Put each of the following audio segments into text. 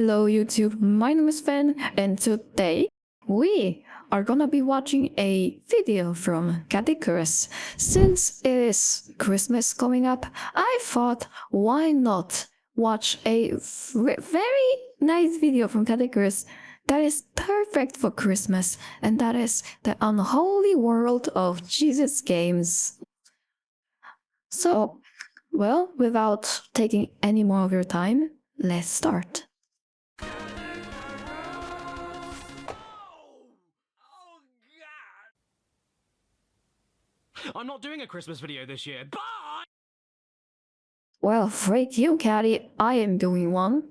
Hello YouTube, my name is Fen, and today we are gonna be watching a video from Caddicarus. Since it is Christmas coming up, I thought why not watch a very nice video from Caddicarus that is perfect for Christmas, and that is the Unholy World of Jesus games. So, well, without taking any more of your time, let's start. I'm not doing a Christmas video this year. Bye! Well, freak you, Caddy. I am doing one.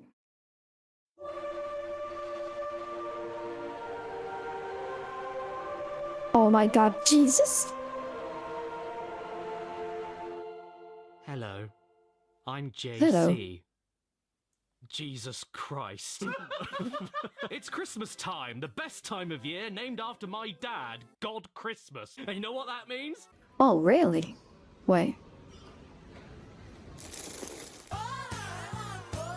Oh my god, Jesus! Hello. I'm JC. Hello. Jesus Christ. It's Christmas time, the best time of year, named after my dad, God Christmas. And you know what that means? Oh, really? Wait.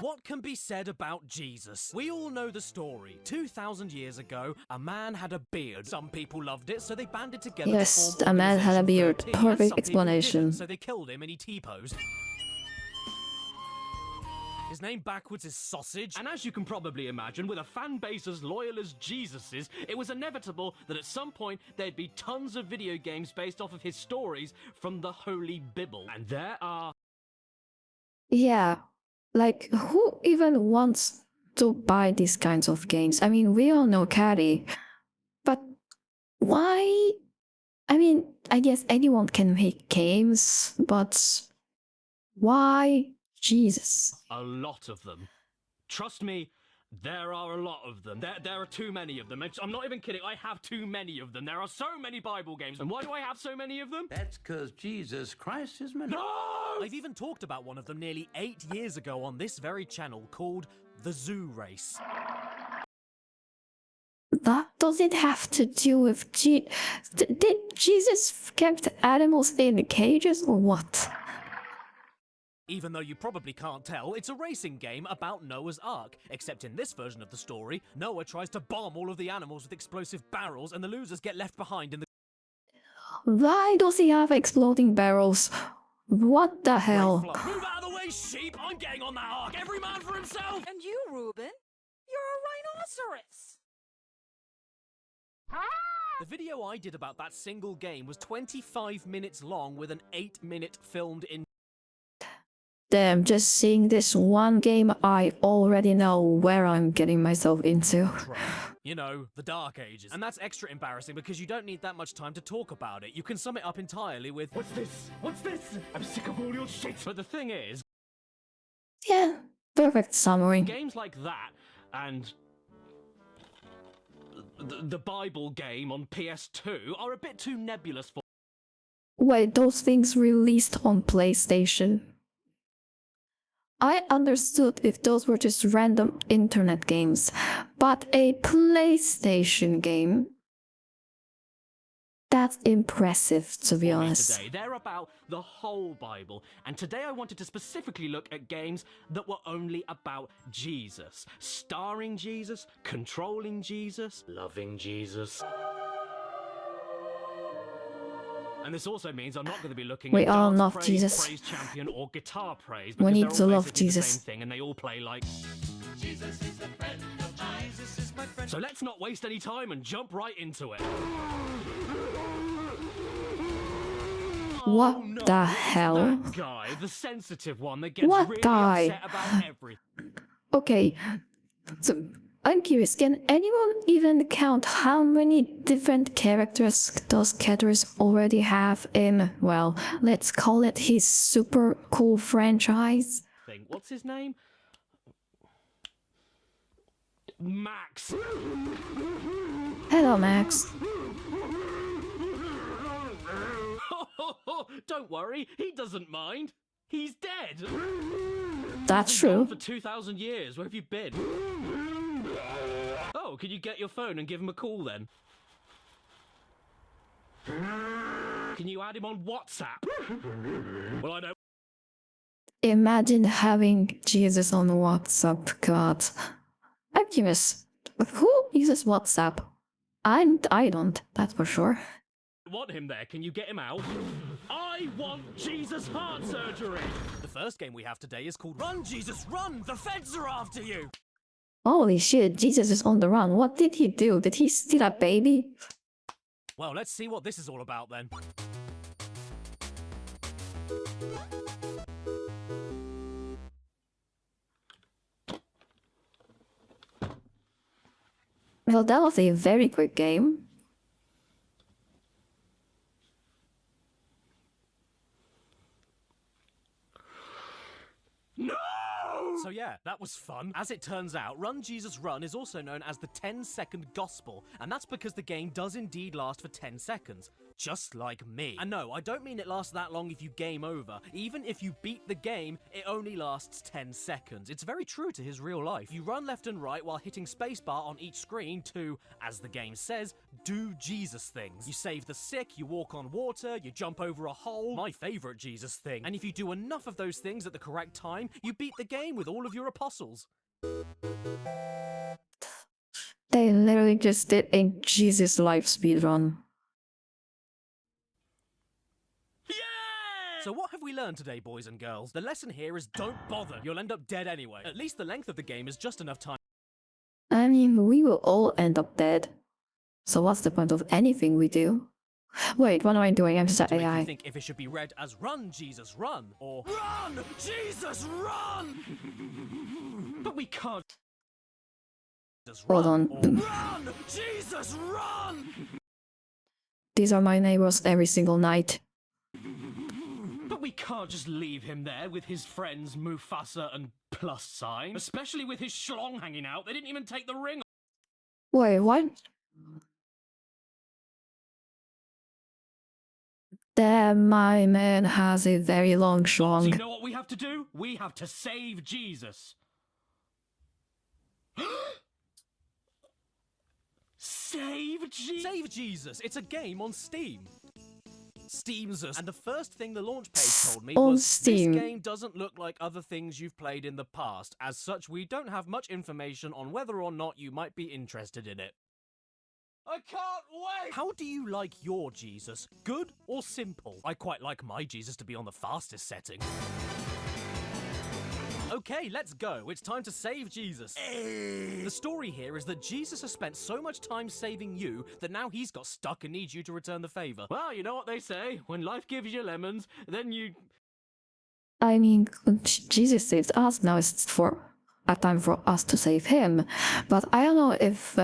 What can be said about Jesus? We all know the story. 2,000 years ago, a man had a beard. Some people loved it, so they banded together Yes, to form a man had a beard. 13, and some Perfect people explanation. didn't, so they killed him and he T-posed. His name backwards is Sausage. And as you can probably imagine, with a fan base as loyal as Jesus's, it was inevitable that at some point there'd be tons of video games based off of his stories from the Holy Bible. And there are... Yeah. Like, who even wants to buy these kinds of games? I mean, we all know Caddy. But why? I mean, I guess anyone can make games, but why Jesus? a lot of them. Trust me, there are a lot of them. There are too many of them. I'm not even kidding. I have too many of them. There are so many Bible games. And why do I have so many of them? That's because Jesus Christ is my... No! I've even talked about one of them nearly 8 years ago on this very channel called The Zoo Race. That does it have to do with did Jesus kept animals in cages or what? Even though you probably can't tell, it's a racing game about Noah's Ark. Except in this version of the story, Noah tries to bomb all of the animals with explosive barrels and the losers get left behind in the... Why does he have exploding barrels? What the hell? Move out of the way, sheep! I'm getting on that ark! Every man for himself! And you, Reuben? You're a rhinoceros! The video I did about that single game was 25 minutes long with an 8-minute filmed in... Damn, just seeing this one game, I already know where I'm getting myself into. You know, the Dark Ages. And that's extra embarrassing because you don't need that much time to talk about it. You can sum it up entirely with... What's this? What's this? I'm sick of all your shit. But the thing is... Yeah, perfect summary. Games like that, and... the Bible game on PS2 are a bit too nebulous for... Wait, those things released on PlayStation? I understood if those were just random internet games, but a PlayStation game? That's impressive, to be honest. Today, they're about the whole Bible, and today I wanted to specifically look at games that were only about Jesus. Starring Jesus, controlling Jesus, loving Jesus. And this also means I'm not going to be looking We at all dance love praise, Jesus. praise champion, or guitar praise. We Because need they're to all love basically the Jesus. same thing, and they all play like... Jesus is the friend of mine. Jesus is my friend. So let's not waste any time and jump right into it. What Oh, no, the it's hell? That guy, the sensitive one that gets What really guy? upset about everything. Okay, so I'm curious, can anyone even count how many different characters does Caddicarus already have in, well, let's call it his super cool franchise? What's his name? Max. Hello, Max. Don't worry, he doesn't mind. He's dead. That's He's been gone true. for 2,000 years. Where have you been? Oh, can you get your phone and give him a call then? Can you add him on WhatsApp? Well, I don't. Imagine having Jesus on WhatsApp, God. Caddicarus. Who uses WhatsApp? I don't, that's for sure. Want him there? Can you get him out? I want Jesus heart surgery! The first game we have today is called Run, Jesus, Run! The feds are after you! Holy shit, Jesus is on the run. What did he do? Did he steal a baby? Well, let's see what this is all about then. Well, that was a very quick game. No! So yeah, that was fun. As it turns out, Run Jesus Run is also known as the 10-second gospel, and that's because the game does indeed last for 10 seconds. Just like me. And no, I don't mean it lasts that long if you game over. Even if you beat the game, it only lasts 10 seconds. It's very true to his real life. You run left and right while hitting spacebar on each screen to, as the game says, do Jesus things. You save the sick, you walk on water, you jump over a hole, my favorite Jesus thing. And if you do enough of those things at the correct time, you beat the game with all of your apostles. They literally just did a Jesus life speedrun. So what have we learned today, boys and girls? The lesson here is don't bother. You'll end up dead anyway. At least the length of the game is just enough time. I mean, we will all end up dead. So what's the point of anything we do? Wait, what am I doing? I'm just to make AI. you think if it should be read as Run, Jesus, Run, or Run, Jesus, Run! But we can't. Hold on. Or, Run, Jesus, Run! These are my neighbors every single night. But we can't just leave him there with his friends Mufasa and plus sign. Especially with his schlong hanging out. They didn't even take the ring. Wait, what? Damn, my man has a very long So you schlong. know what we have to do? We have to save Jesus. Save Jesus? Save Jesus! It's a game on Steam. Steam's us. And the first thing the launch page told me On was, Steam. this game doesn't look like other things you've played in the past. As such, we don't have much information on whether or not you might be interested in it. I can't wait! How do you like your Jesus? Good or simple? I quite like my Jesus to be on the fastest setting. Okay, let's go. It's time to save Jesus. The story here is that Jesus has spent so much time saving you that now he's got stuck and needs you to return the favor. Well, you know what they say. When life gives you lemons, then you... I mean, Jesus saves us, now it's for a time for us to save him. But I don't know if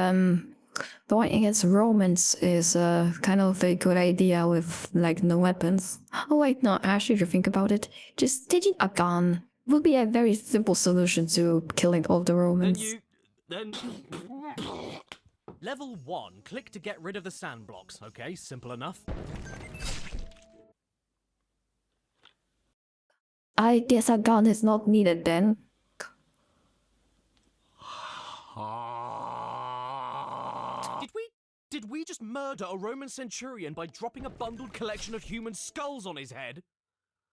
going against Romans is kind of a good idea with like no weapons. Oh wait, no, actually if you think about it, just taking a gun would be a very simple solution to killing all the Romans. Then... Level 1. Click to get rid of the sand blocks. Okay, simple enough. I guess a gun is not needed then. Did we just murder a Roman centurion by dropping a bundled collection of human skulls on his head?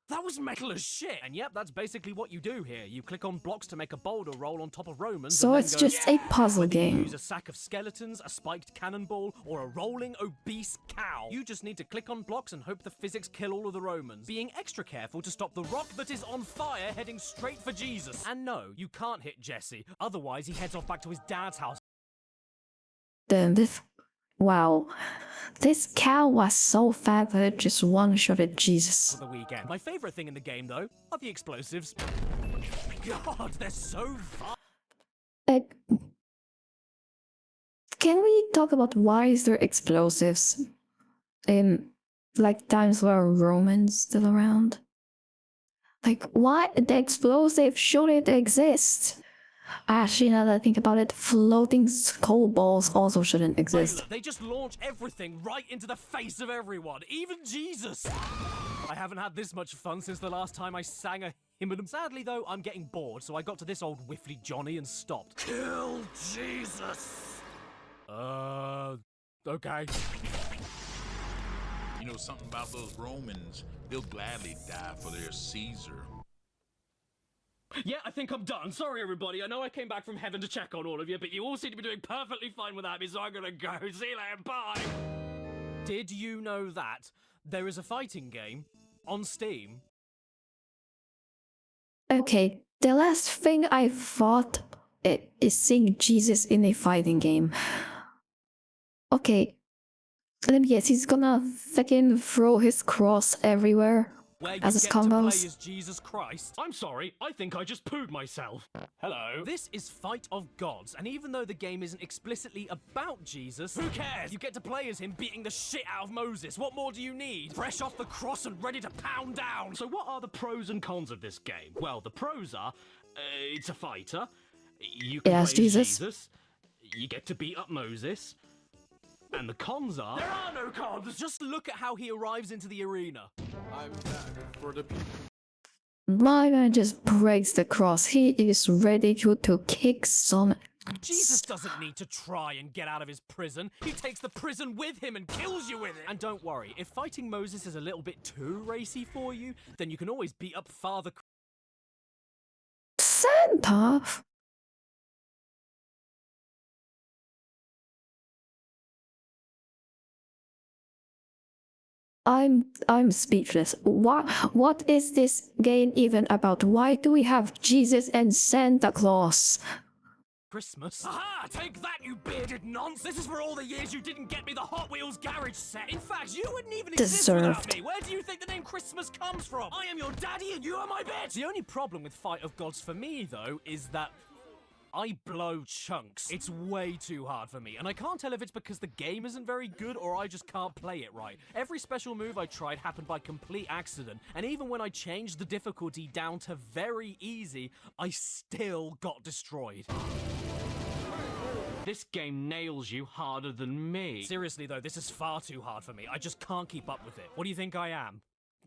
That was metal as shit! And yep, that's basically what you do here. You click on blocks to make a boulder roll on top of Romans. So and it's then go, just a puzzle Whether you game. use a sack of skeletons, a spiked cannonball, or a rolling obese cow. You just need to click on blocks and hope the physics kill all of the Romans. Being extra careful to stop the rock that is on fire heading straight for Jesus. And no, you can't hit Jesse. Otherwise, he heads off back to his dad's house. Then this... Wow. This cow was so fat that it just one-shotted Jesus. For the weekend. My favorite thing in the game, though, are the explosives. God, they're so fun. Like, can we talk about why is there explosives in like times where Romans still around? Like, why the explosive shouldn't exist? Actually, now that I think about it, floating skull balls also shouldn't exist. They just launch everything right into the face of everyone, even Jesus! I haven't had this much fun since the last time I sang a hymn. Sadly, though, I'm getting bored, so I got to this old whiffly Johnny and stopped. Kill Jesus! Okay. You know something about those Romans? They'll gladly die for their Caesar. Yeah, I think I'm done. Sorry, everybody. I know I came back from heaven to check on all of you, but you all seem to be doing perfectly fine without me, so I'm gonna go. See you later. Bye. Did you know that there is a fighting game on Steam? Okay, the last thing I thought is seeing Jesus in a fighting game. Okay, let me guess, he's gonna fucking throw his cross everywhere Where you as his get to play combos. as Jesus Christ? I'm sorry. I think I just pooed myself. Hello. This is Fight of Gods, and even though the game isn't explicitly about Jesus, who cares? You get to play as him beating the shit out of Moses. What more do you need? Fresh off the cross and ready to pound down. So what are the pros and cons of this game? Well, the pros are, it's a fighter. You can Yes, play as Jesus. Jesus. You get to beat up Moses. And the cons are... There are no cons! Just look at how he arrives into the arena. I'm back for the people. My man just breaks the cross. He is ready to kick some. Jesus doesn't need to try and get out of his prison. He takes the prison with him and kills you with it. And don't worry, if fighting Moses is a little bit too racy for you, then you can always beat up Father Santa? I'm speechless. What is this game even about? Why do we have Jesus and Santa Claus? Christmas. Aha! Take that, you bearded nonce! This is for all the years you didn't get me the Hot Wheels garage set. In fact, you wouldn't even exist without Deserved. me. Where do you think the name Christmas comes from? I am your daddy and you are my bitch! The only problem with Fight of Gods for me, though, is that I blow chunks. It's way too hard for me, and I can't tell if it's because the game isn't very good or I just can't play it right. Every special move I tried happened by complete accident, and even when I changed the difficulty down to very easy, I still got destroyed. This game nails you harder than me. Seriously though, this is far too hard for me. I just can't keep up with it. What do you think I am?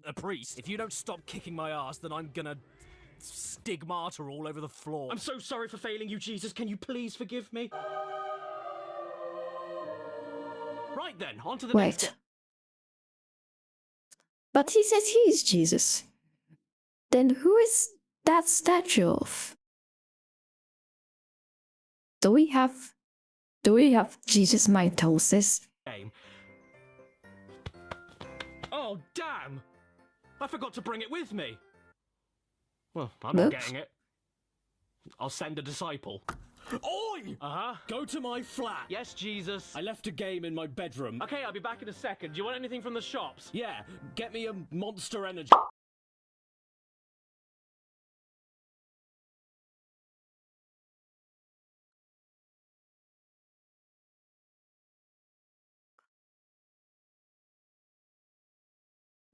A priest? If you don't stop kicking my ass, then I'm gonna stigmata all over the floor. I'm so sorry for failing you, Jesus. Can you please forgive me? Right then, on to the next Wait. But he says he's Jesus. Then who is that statue of? Do we have Jesus mitosis? game. Oh, damn! I forgot to bring it with me. Well, I'm not Oops. getting it. I'll send a disciple. Oi! Uh-huh. Go to my flat. Yes, Jesus. I left a game in my bedroom. Okay, I'll be back in a second. Do you want anything from the shops? Yeah, get me a Monster Energy.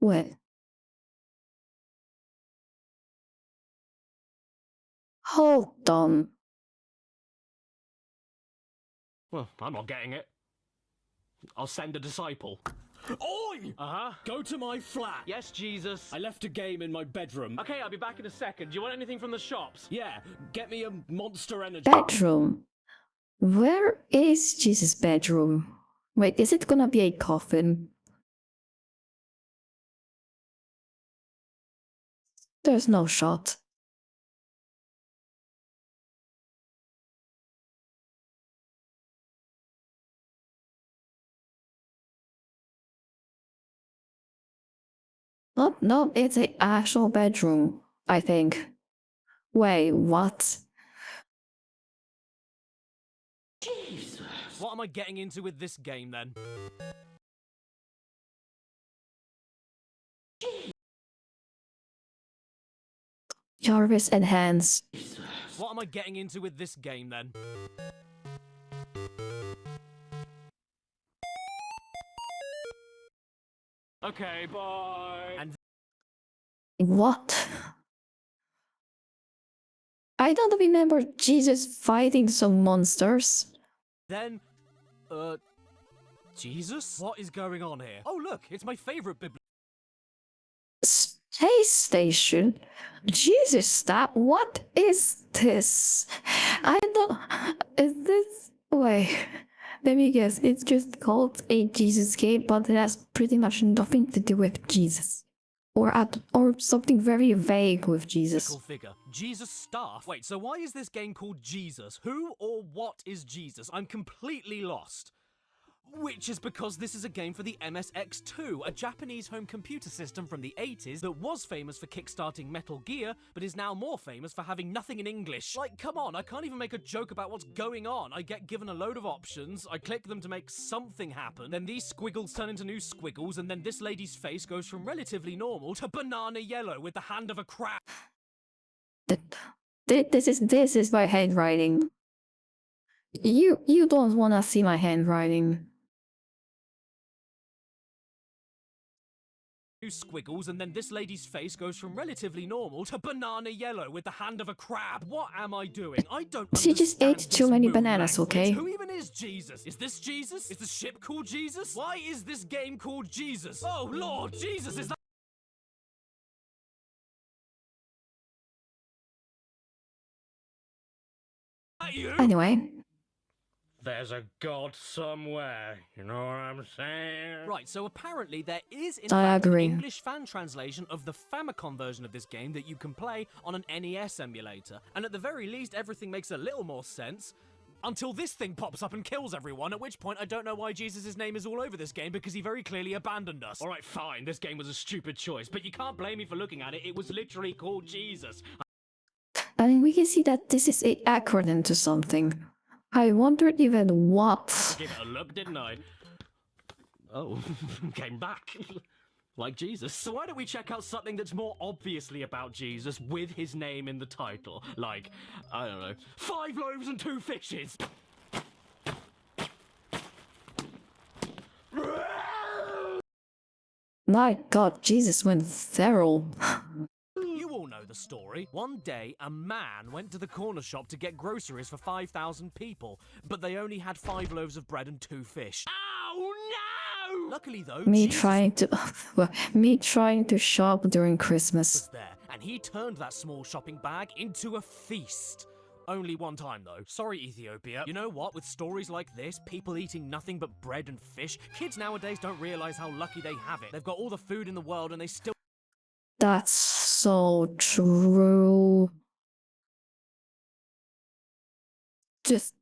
Wait. Hold on. Well, I'm not getting it. I'll send a disciple. Oi! Uh-huh. Go to my flat. Yes, Jesus. I left a game in my bedroom. Okay, I'll be back in a second. Do you want anything from the shops? Yeah, get me a Monster Energy. Bedroom. Where is Jesus' bedroom? Wait, is it gonna be a coffin? There's no shot. No, it's an actual bedroom, I think. Wait, what? What am I getting into with this game then? Jarvis and Hans. What am I getting into with this game then? Okay, bye. And What? I don't remember Jesus fighting some monsters. then, Jesus? What is going on here? Oh look, it's my favorite Space station? Jesus, what is this? I don't... Is this... Wait, let me guess, it's just called a Jesus game, but it has pretty much nothing to do with Jesus. or something very vague with Jesus. Mythical figure. Jesus' staff. Wait, so why is this game called Jesus? Who or what is Jesus? I'm completely lost. Which is because this is a game for the MSX2, a Japanese home computer system from the 80s that was famous for kickstarting Metal Gear, but is now more famous for having nothing in English. Like, come on, I can't even make a joke about what's going on. I get given a load of options, I click them to make something happen, then these squiggles turn into new squiggles, and then this lady's face goes from relatively normal to banana yellow with the hand of a crab. This is my handwriting. You don't wanna see my handwriting. New squiggles, and then this lady's face goes from relatively normal to banana yellow with the hand of a crab. What am I doing? I don't She just ate understand too this many moon bananas, language. okay? Who even is Jesus? Is this Jesus? Is the ship called Jesus? Why is this game called Jesus? Oh Lord, Jesus, is that you? Anyway, There's a God somewhere, you know what I'm saying? Right, so apparently there is in I fact an agree. English fan translation of the Famicom version of this game that you can play on an NES emulator. And at the very least, everything makes a little more sense. Until this thing pops up and kills everyone, at which point I don't know why Jesus' name is all over this game because he very clearly abandoned us. Alright, fine, this game was a stupid choice, but you can't blame me for looking at it. It was literally called Jesus. I mean, we can see that this is a acronym to something. I wondered even what. Gave it a look, didn't I? Oh, came back. Like Jesus. So why don't we check out something that's more obviously about Jesus with his name in the title? Like, I don't know, 5 loaves and 2 fishes. My God, Jesus went feral. You all know the story. One day, a man went to the corner shop to get groceries for 5,000 people, but they only had 5 loaves of bread and 2 fish. Oh no! Luckily though, Me Jesus trying to shop during was Christmas. there, and he turned that small shopping bag into a feast. Only one time though. Sorry, Ethiopia. You know what? With stories like this, people eating nothing but bread and fish, kids nowadays don't realize how lucky they have it. They've got all the food in the world and they still That's so true. Just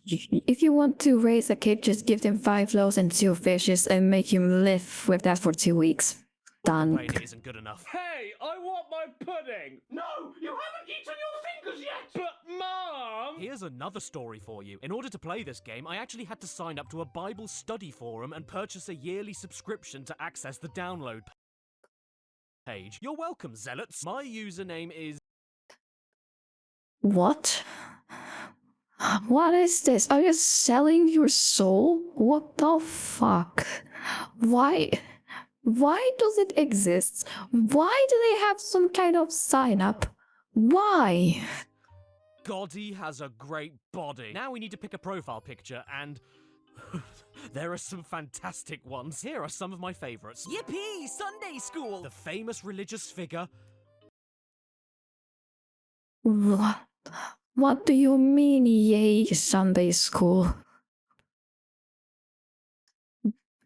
if you want to raise a kid, just give them 5 loaves and 2 fishes and make him live with that for 2 weeks. Done. complain it isn't good enough. Hey, I want my pudding! No, you haven't eaten your fingers yet! But Mom! Here's another story for you. In order to play this game, I actually had to sign up to a Bible study forum and purchase a yearly subscription to access the download page. You're welcome, zealots. My username is... What? What is this? Are you selling your soul? What the fuck? Why does it exist? Why do they have some kind of sign up? Why? Goddy has a great body. Now we need to pick a profile picture and... there are some fantastic ones. Here are some of my favorites. Yippee! Sunday school! The famous religious figure... What do you mean, yay, Sunday school?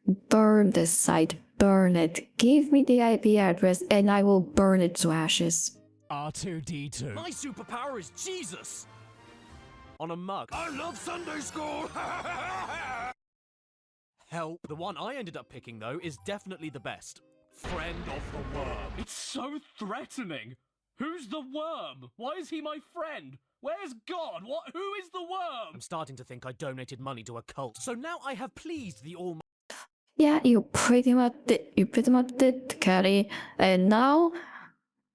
Burn this site, burn it. Give me the IP address and I will burn it to ashes. R2D2. My superpower is Jesus! On a mug. I love Sunday school! Help. The one I ended up picking, though, is definitely the best. Friend of the worm. It's so threatening. Who's the worm? Why is he my friend? Where's God? Who is the worm? I'm starting to think I donated money to a cult. So now I have pleased the Almighty. Yeah, you pretty much did, Caddy. And now,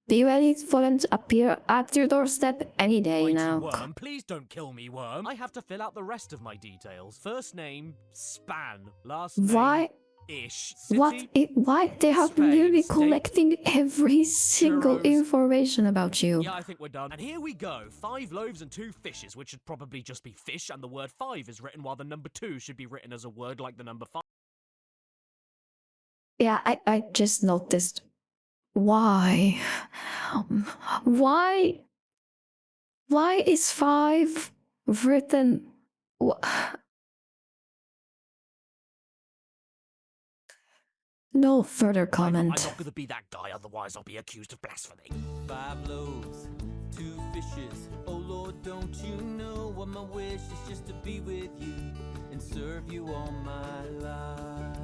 be ready for them to appear at your doorstep any day now. Worm, please don't kill me, worm. I have to fill out the rest of my details. First name, Span. Last name, Why? Ish. Why they have been Spain, literally state, collecting every single churros. information about you. Yeah, I think we're done. And here we go. 5 loaves and 2 fishes, which should probably just be fish, and the word 5 is written while the number 2 should be written as a word like the number 5. Yeah, I just noticed. Why? Why is 5 written? No further I'm comment. not gonna be that guy, otherwise I'll be accused of blasphemy. 5 loaves, 2 fishes. Oh Lord, don't you know what my wish is just to be with you and serve you all my life.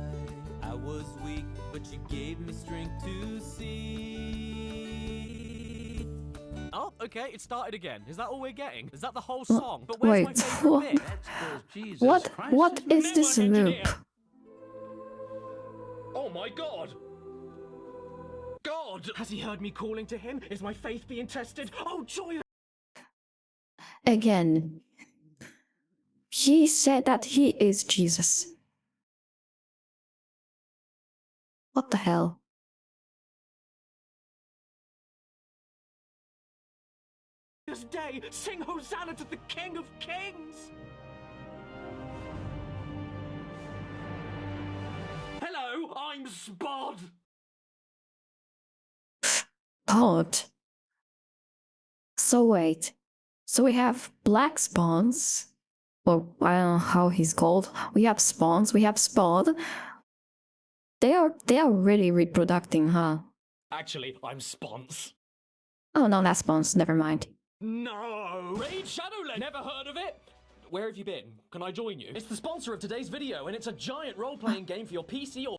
I was weak, but you gave me strength to see. Oh, okay, it started again. Is that all we're getting? Is that the whole song? But where's my Wait, favorite what? bit? That's because Jesus What? Christ What is is this Network loop? engineer. Oh my god! God! Has he heard me calling to him? Is my faith being tested? Oh, joy! Again, he said that he is Jesus. What the hell? This day, sing Hosanna to the King of Kings! Hello, I'm Spod! God. So wait. So we have black spawns. Or I don't know how he's called. We have spawns, we have Spod. They are really reproducing, huh? Actually, I'm Spons. Oh no, that's spawns, never mind. No! Raid Shadowland! Never heard of it? Where have you been? Can I join you? It's the sponsor of today's video, and it's a giant role-playing game for your PC or...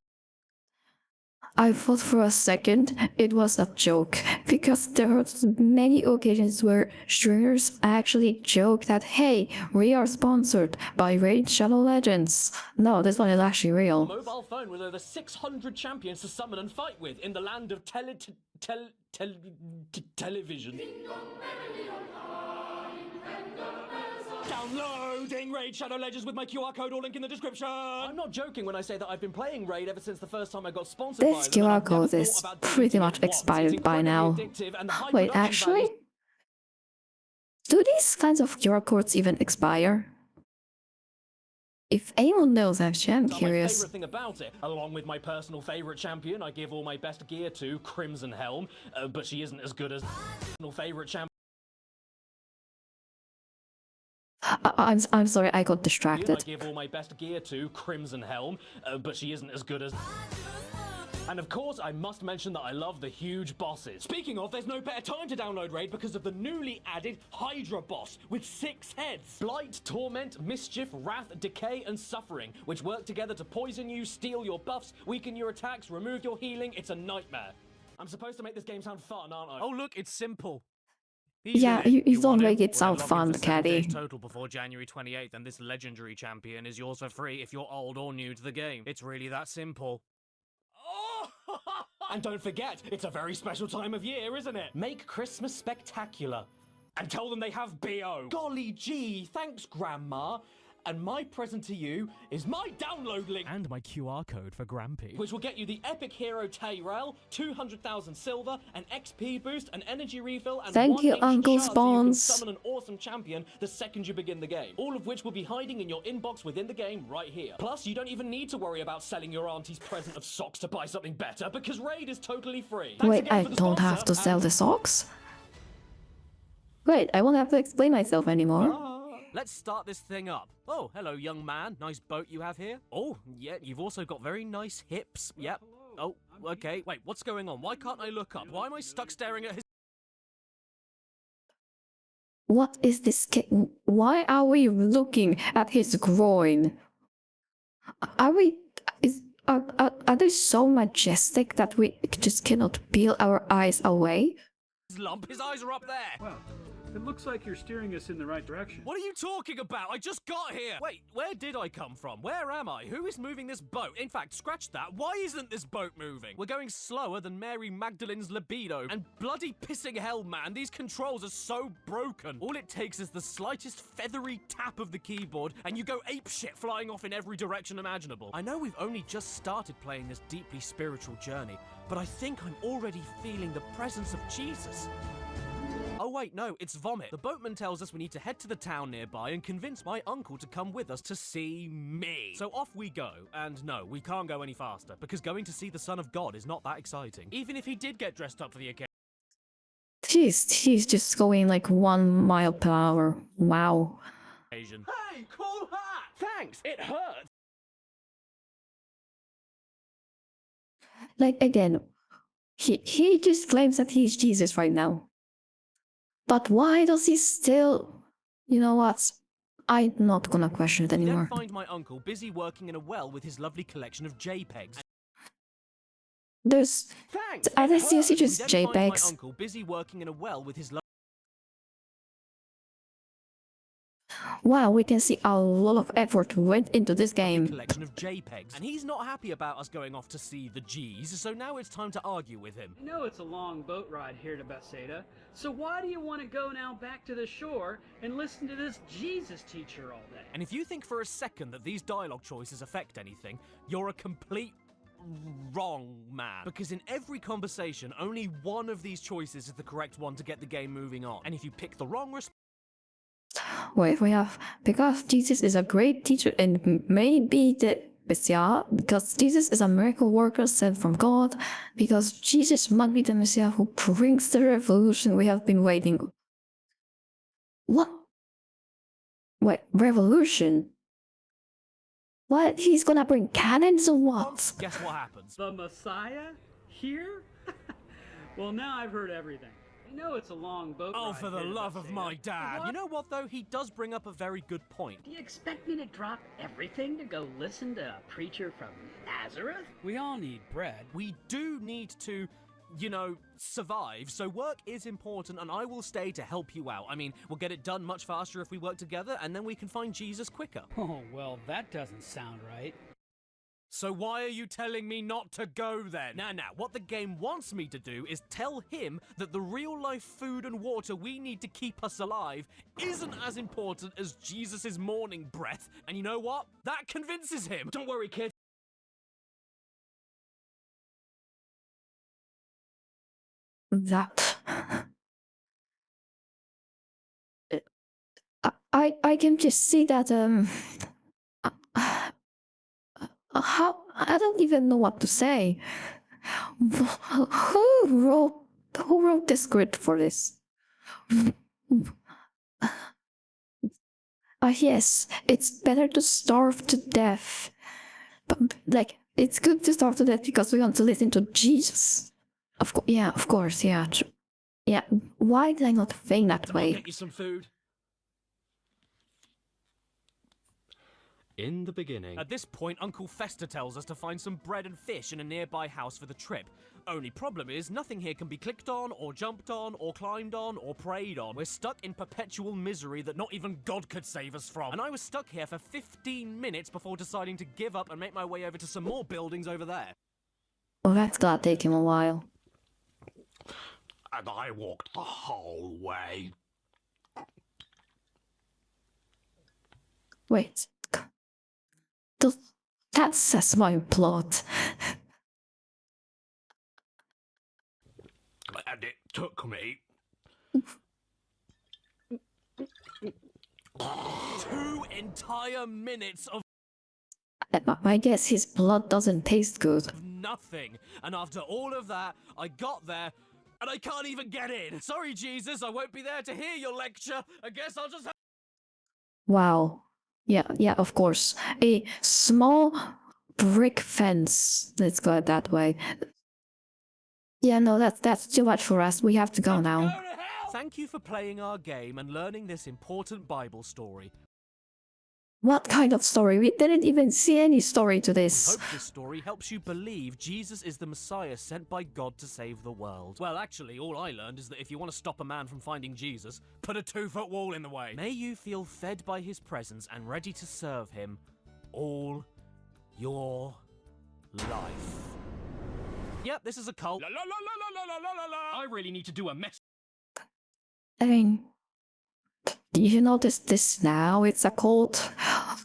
I thought for a second it was a joke, because there are many occasions where streamers actually joke that, hey, we are sponsored by Raid Shadow Legends. No, this one is actually real. mobile phone with over 600 champions to summon and fight with in the land of television. Downloading Raid Shadow Legends with my QR code or link in the description. I'm not joking when I say that I've been playing Raid ever since the first time I got sponsored by This them, and QR I've never code thought is about pretty deleting much it once. expired It's by now. incredibly addictive, and the high Wait, production actually? values- Do these kinds of QR codes even expire? If anyone knows, actually, I'm are my curious. favorite thing about it, along with my personal favorite champion, I give all my best gear to Crimson Helm, but she isn't as good as my favorite champion. I'm sorry, I got I distracted. give all my best gear to Crimson Helm, but she isn't as good as... And of course, I must mention that I love the huge bosses. Speaking of, there's no better time to download Raid because of the newly added Hydra boss with 6 heads. Blight, Torment, Mischief, Wrath, Decay, and Suffering, which work together to poison you, steal your buffs, weaken your attacks, remove your healing. It's a nightmare. I'm supposed to make this game sound fun, aren't I? Oh, look, it's simple. Yeah, Easy. you don't want make him? it Well, sound then log in fun, for 7 days Caddy. total before January 28th, and this legendary champion is yours for free if you're old or new to the game. It's really that simple. Oh! And don't forget, it's a very special time of year, isn't it? Make Christmas spectacular. And tell them they have BO. Golly gee, thanks, Grandma. And my present to you is my download link, And my QR code for Grampy. which will get you the epic hero Tyrell, 200,000 silver, an XP boost, an energy refill, and Thank 1 you, extra Uncle shard so you can Spawns. summon an awesome champion the second you begin the game. All of which will be hiding in your inbox within the game right here. Plus, you don't even need to worry about selling your auntie's present of socks to buy something better because Raid is totally free. Thanks Wait, again I for the don't have to sponsor, sell and- the socks? Wait, I won't have to explain myself anymore. Let's start this thing up. Oh, hello, young man. Nice boat you have here. Oh, yeah, you've also got very nice hips. Yep. Oh, okay. Wait, what's going on? Why can't I look up? Why am I stuck staring at his... What is this Why are we looking at his groin? Are we... Are they so majestic that we just cannot peel our eyes away? lump? His eyes are up there. Well, it looks like you're steering us in the right direction. What are you talking about? I just got here. Wait, where did I come from? Where am I? Who is moving this boat? In fact, scratch that. Why isn't this boat moving? We're going slower than Mary Magdalene's libido. And bloody pissing hell, man, these controls are so broken. All it takes is the slightest feathery tap of the keyboard and you go apeshit flying off in every direction imaginable. I know we've only just started playing this deeply spiritual journey, but I think I'm already feeling the presence of Jesus. Oh wait, no, it's vomit. The boatman tells us we need to head to the town nearby and convince my uncle to come with us to see me. So off we go. And no, we can't go any faster, because going to see the Son of God is not that exciting. Even if he did get dressed up for the occasion. He's just going like 1 mile per hour. Wow. Hey, cool hat! Thanks, it hurts! Like again, he just claims that he's Jesus right now. But why does he still? You know what? I'm not gonna question it We then anymore. find my uncle busy working in a well with his lovely collection of JPEGs. There's Thanks. are they it seriously hurt. just We then find my JPEGs? uncle busy working in a well with his Wow, we can see a lot of effort went into this game. collection of JPEGs. And he's not happy about us going off to see the G's, so now it's time to argue with him. I know it's a long boat ride here to Bethsaida, so why do you want to go now back to the shore and listen to this Jesus teacher all day? And if you think for a second that these dialogue choices affect anything, you're a complete wrong man. Because in every conversation, only one of these choices is the correct one to get the game moving on. And if you pick the wrong response, Wait, we have because Jesus is a great teacher and maybe the Messiah, because Jesus is a miracle worker sent from God, because Jesus might be the Messiah who brings the revolution we have been waiting. What? Wait, revolution? What? He's gonna bring cannons or what? guess what happens? The Messiah? Here? Well, now I've heard everything. I know it's a long boat Oh, ride for the here to love of Bethsaida, my but dad. what- You know what, though? He does bring up a very good point. Do you expect me to drop everything to go listen to a preacher from Nazareth? We all need bread. We do need to, you know, survive, so work is important, and I will stay to help you out. I mean, we'll get it done much faster if we work together, and then we can find Jesus quicker. Oh, well, that doesn't sound right. So why are you telling me not to go then? Now, what the game wants me to do is tell him that the real-life food and water we need to keep us alive isn't as important as Jesus' morning breath. And you know what? That convinces him. Don't worry, kid. That. I can just see that how I don't even know what to say. Who wrote the script for this? Yes, it's better to starve to death. But like, it's good to starve to death because we want to listen to Jesus. Of course, yeah. Yeah, why did I not think that I'll way? get you some food. In the beginning. At this point, Uncle Fester tells us to find some bread and fish in a nearby house for the trip. Only problem is, nothing here can be clicked on, or jumped on, or climbed on, or prayed on. We're stuck in perpetual misery that not even God could save us from. And I was stuck here for 15 minutes before deciding to give up and make my way over to some more buildings over there. Well, that's gotta take him a while. And I walked the whole way. Wait. That says my plot. And it took me 2 entire minutes of I guess his blood doesn't taste good. nothing. And after all of that, I got there, and I can't even get in. Sorry, Jesus, I won't be there to hear your lecture. I guess I'll just have... Wow. Yeah, of course. A small brick fence. Let's go that way. Yeah, no, that's too much for us. We have to go now. Thank you for playing our game and learning this important Bible story. What kind of story? We didn't even see any story to this. Hope this story helps you believe Jesus is the Messiah sent by God to save the world. Well, actually, all I learned is that if you want to stop a man from finding Jesus, put a 2-foot wall in the way. May you feel fed by his presence and ready to serve him all your life. Yep, this is a cult. I really need to do a mess. I mean, you notice this now? It's a cult.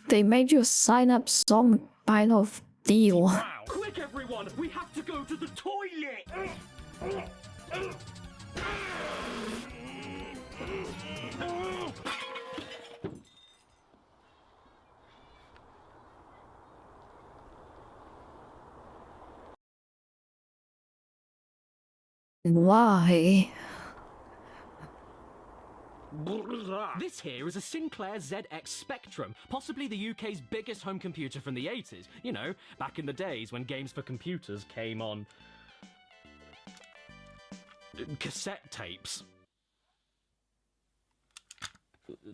They made you sign up some kind of deal. Wow. Quick, everyone! We have to go to the toilet! Why? This here is a Sinclair ZX Spectrum, possibly the UK's biggest home computer from the 80s. You know, back in the days when games for computers came on cassette tapes.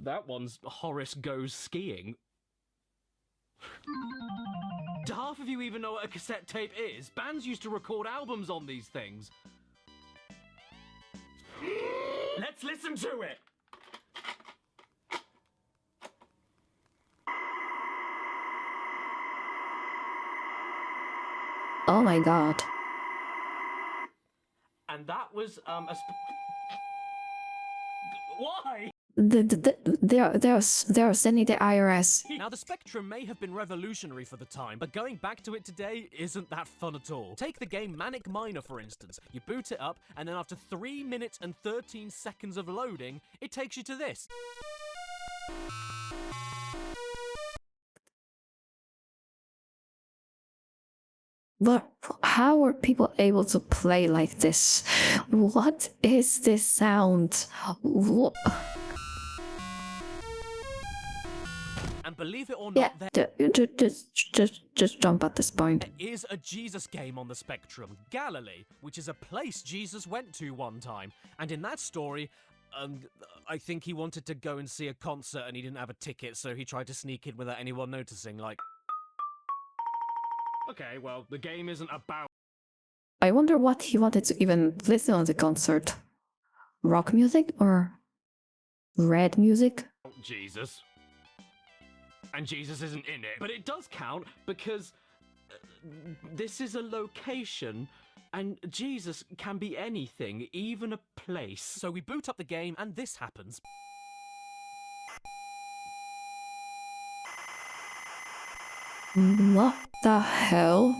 That one's Horace Goes Skiing. Do half of you even know what a cassette tape is? Bands used to record albums on these things. Let's listen to it! Oh my god. And that was, Why? They're sending the IRS. Now, the Spectrum may have been revolutionary for the time, but going back to it today isn't that fun at all. Take the game Manic Miner, for instance. You boot it up, and then after 3 minutes and 13 seconds of loading, it takes you to this. But how are people able to play like this? What is this sound? And believe it or not, just jump at this point. there is a Jesus game on the Spectrum, Galilee, which is a place Jesus went to one time. And in that story, I think he wanted to go and see a concert and he didn't have a ticket, so he tried to sneak in without anyone noticing, like... Okay, well, the game isn't about... I wonder what he wanted to even listen on the concert. Rock music or red music? Jesus. And Jesus isn't in it. But it does count because this is a location and Jesus can be anything, even a place. So we boot up the game and this happens. What the hell?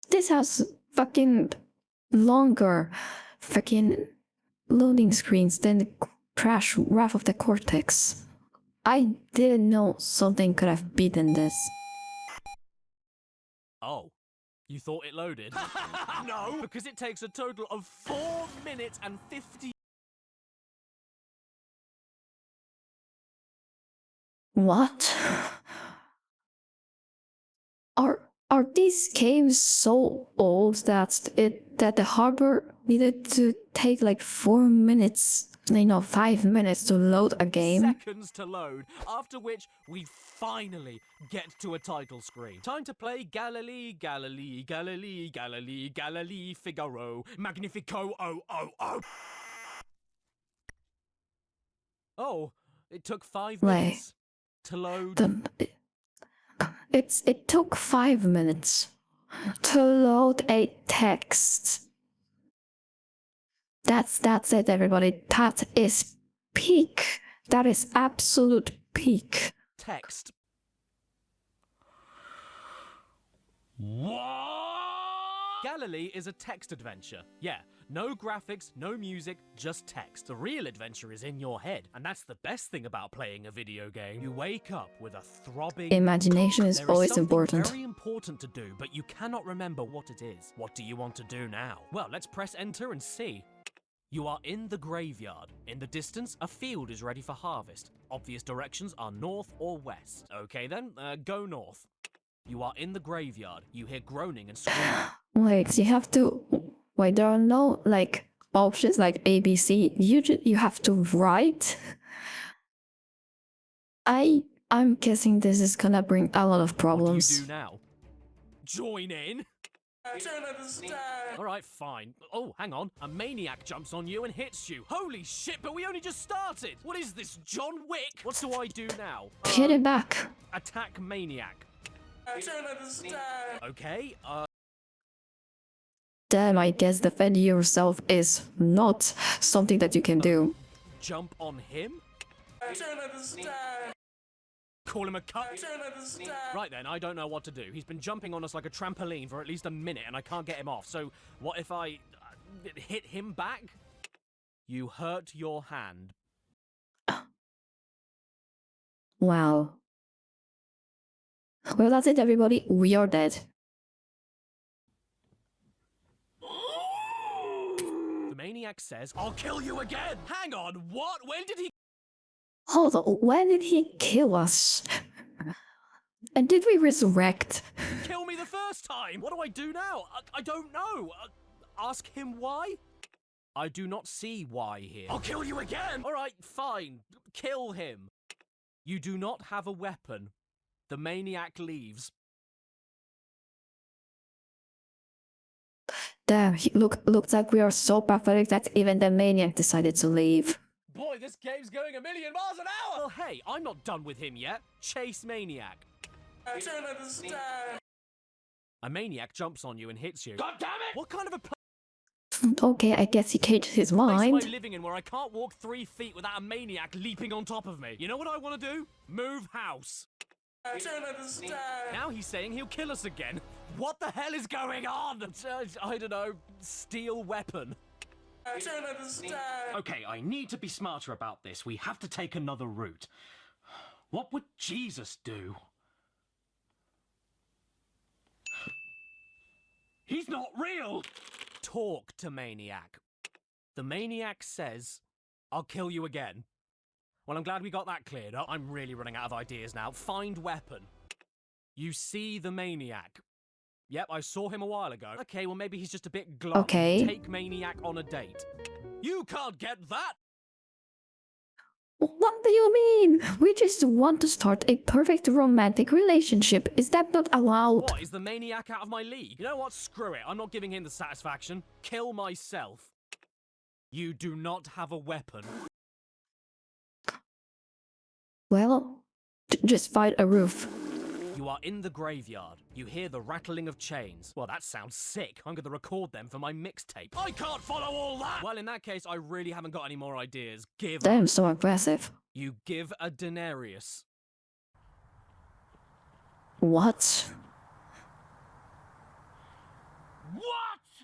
This has fucking longer fucking loading screens than the Crash Wrath of the Cortex. I didn't know something could have beaten this. Oh, you thought it loaded? No, because it takes a total of 4 minutes and 50... What? Are these games so old that the hardware needed to take like 4 minutes, 5 minutes to load a game? Seconds to load, after which we finally get to a title screen. Time to play Galilee, Galilee, Galilee, Galilee, Galilee, Figaro, Magnifico, oh, oh, oh. Oh, it took 5 minutes to load. It took 5 minutes to load a text. That's it, everybody. That is peak. That is absolute peak. Text. What? Galilee is a text adventure. Yeah, no graphics, no music, just text. The real adventure is in your head, and that's the best thing about playing a video game. You wake up with a throbbing... Imagination is always important. Very important to do, but you cannot remember what it is. What do you want to do now? Well, let's press enter and see. You are in the graveyard. In the distance, a field is ready for harvest. Obvious directions are north or west. Okay then, go north. You are in the graveyard. You hear groaning and screaming. Wait, you have to... Wait, there are no, options like ABC. You have to write? I'm guessing this is gonna bring a lot of problems. What do you do now? Join in? Alright, fine. Oh, hang on. A maniac jumps on you and hits you. Holy shit, but we only just started! What is this, John Wick? What do I do now? Hit it back. Attack maniac. Okay, Damn, I guess defending yourself is not something that you can do. Jump on him? Call him a cunt? Right then, I don't know what to do. He's been jumping on us like a trampoline for at least a minute and I can't get him off. So, what if I hit him back? You hurt your hand. Wow. Well, that's it, everybody. We are dead. The maniac says, I'll kill you again! Hang on, what? When did he— Hold on, when did he kill us? And did we resurrect? kill me the first time? What do I do now? I don't know. Ask him why? I do not see why here. I'll kill you again! Alright, fine. Kill him. You do not have a weapon. The maniac leaves. Damn, looks like we are so pathetic that even the maniac decided to leave. Boy, this game's going 1,000,000 miles an hour! Well, hey, I'm not done with him yet. Chase maniac. I don't understand. A maniac jumps on you and hits you. God damn it! What kind of a place Okay, I guess he changed his am I mind. living in where I can't walk 3 feet without a maniac leaping on top of me? You know what I want to do? Move house. I don't understand. Now he's saying he'll kill us again. What the hell is going on? I don't know. Steel weapon. I don't understand. Okay, I need to be smarter about this. We have to take another route. What would Jesus do? He's not real! Talk to maniac. The maniac says, I'll kill you again. Well, I'm glad we got that cleared up. I'm really running out of ideas now. Find weapon. You see the maniac. Yep, I saw him a while ago. Okay, well maybe he's just a bit glum. Okay. Take maniac on a date. You can't get that! What do you mean? We just want to start a perfect romantic relationship. Is that not allowed? What, is the maniac out of my league? You know what? Screw it. I'm not giving him the satisfaction. Kill myself. You do not have a weapon. Well, just find a roof. You are in the graveyard. You hear the rattling of chains. Well, that sounds sick. I'm going to record them for my mixtape. I can't follow all that! Well, in that case, I really haven't got any more ideas. Give Damn, up. so aggressive. You give a denarius. What? What?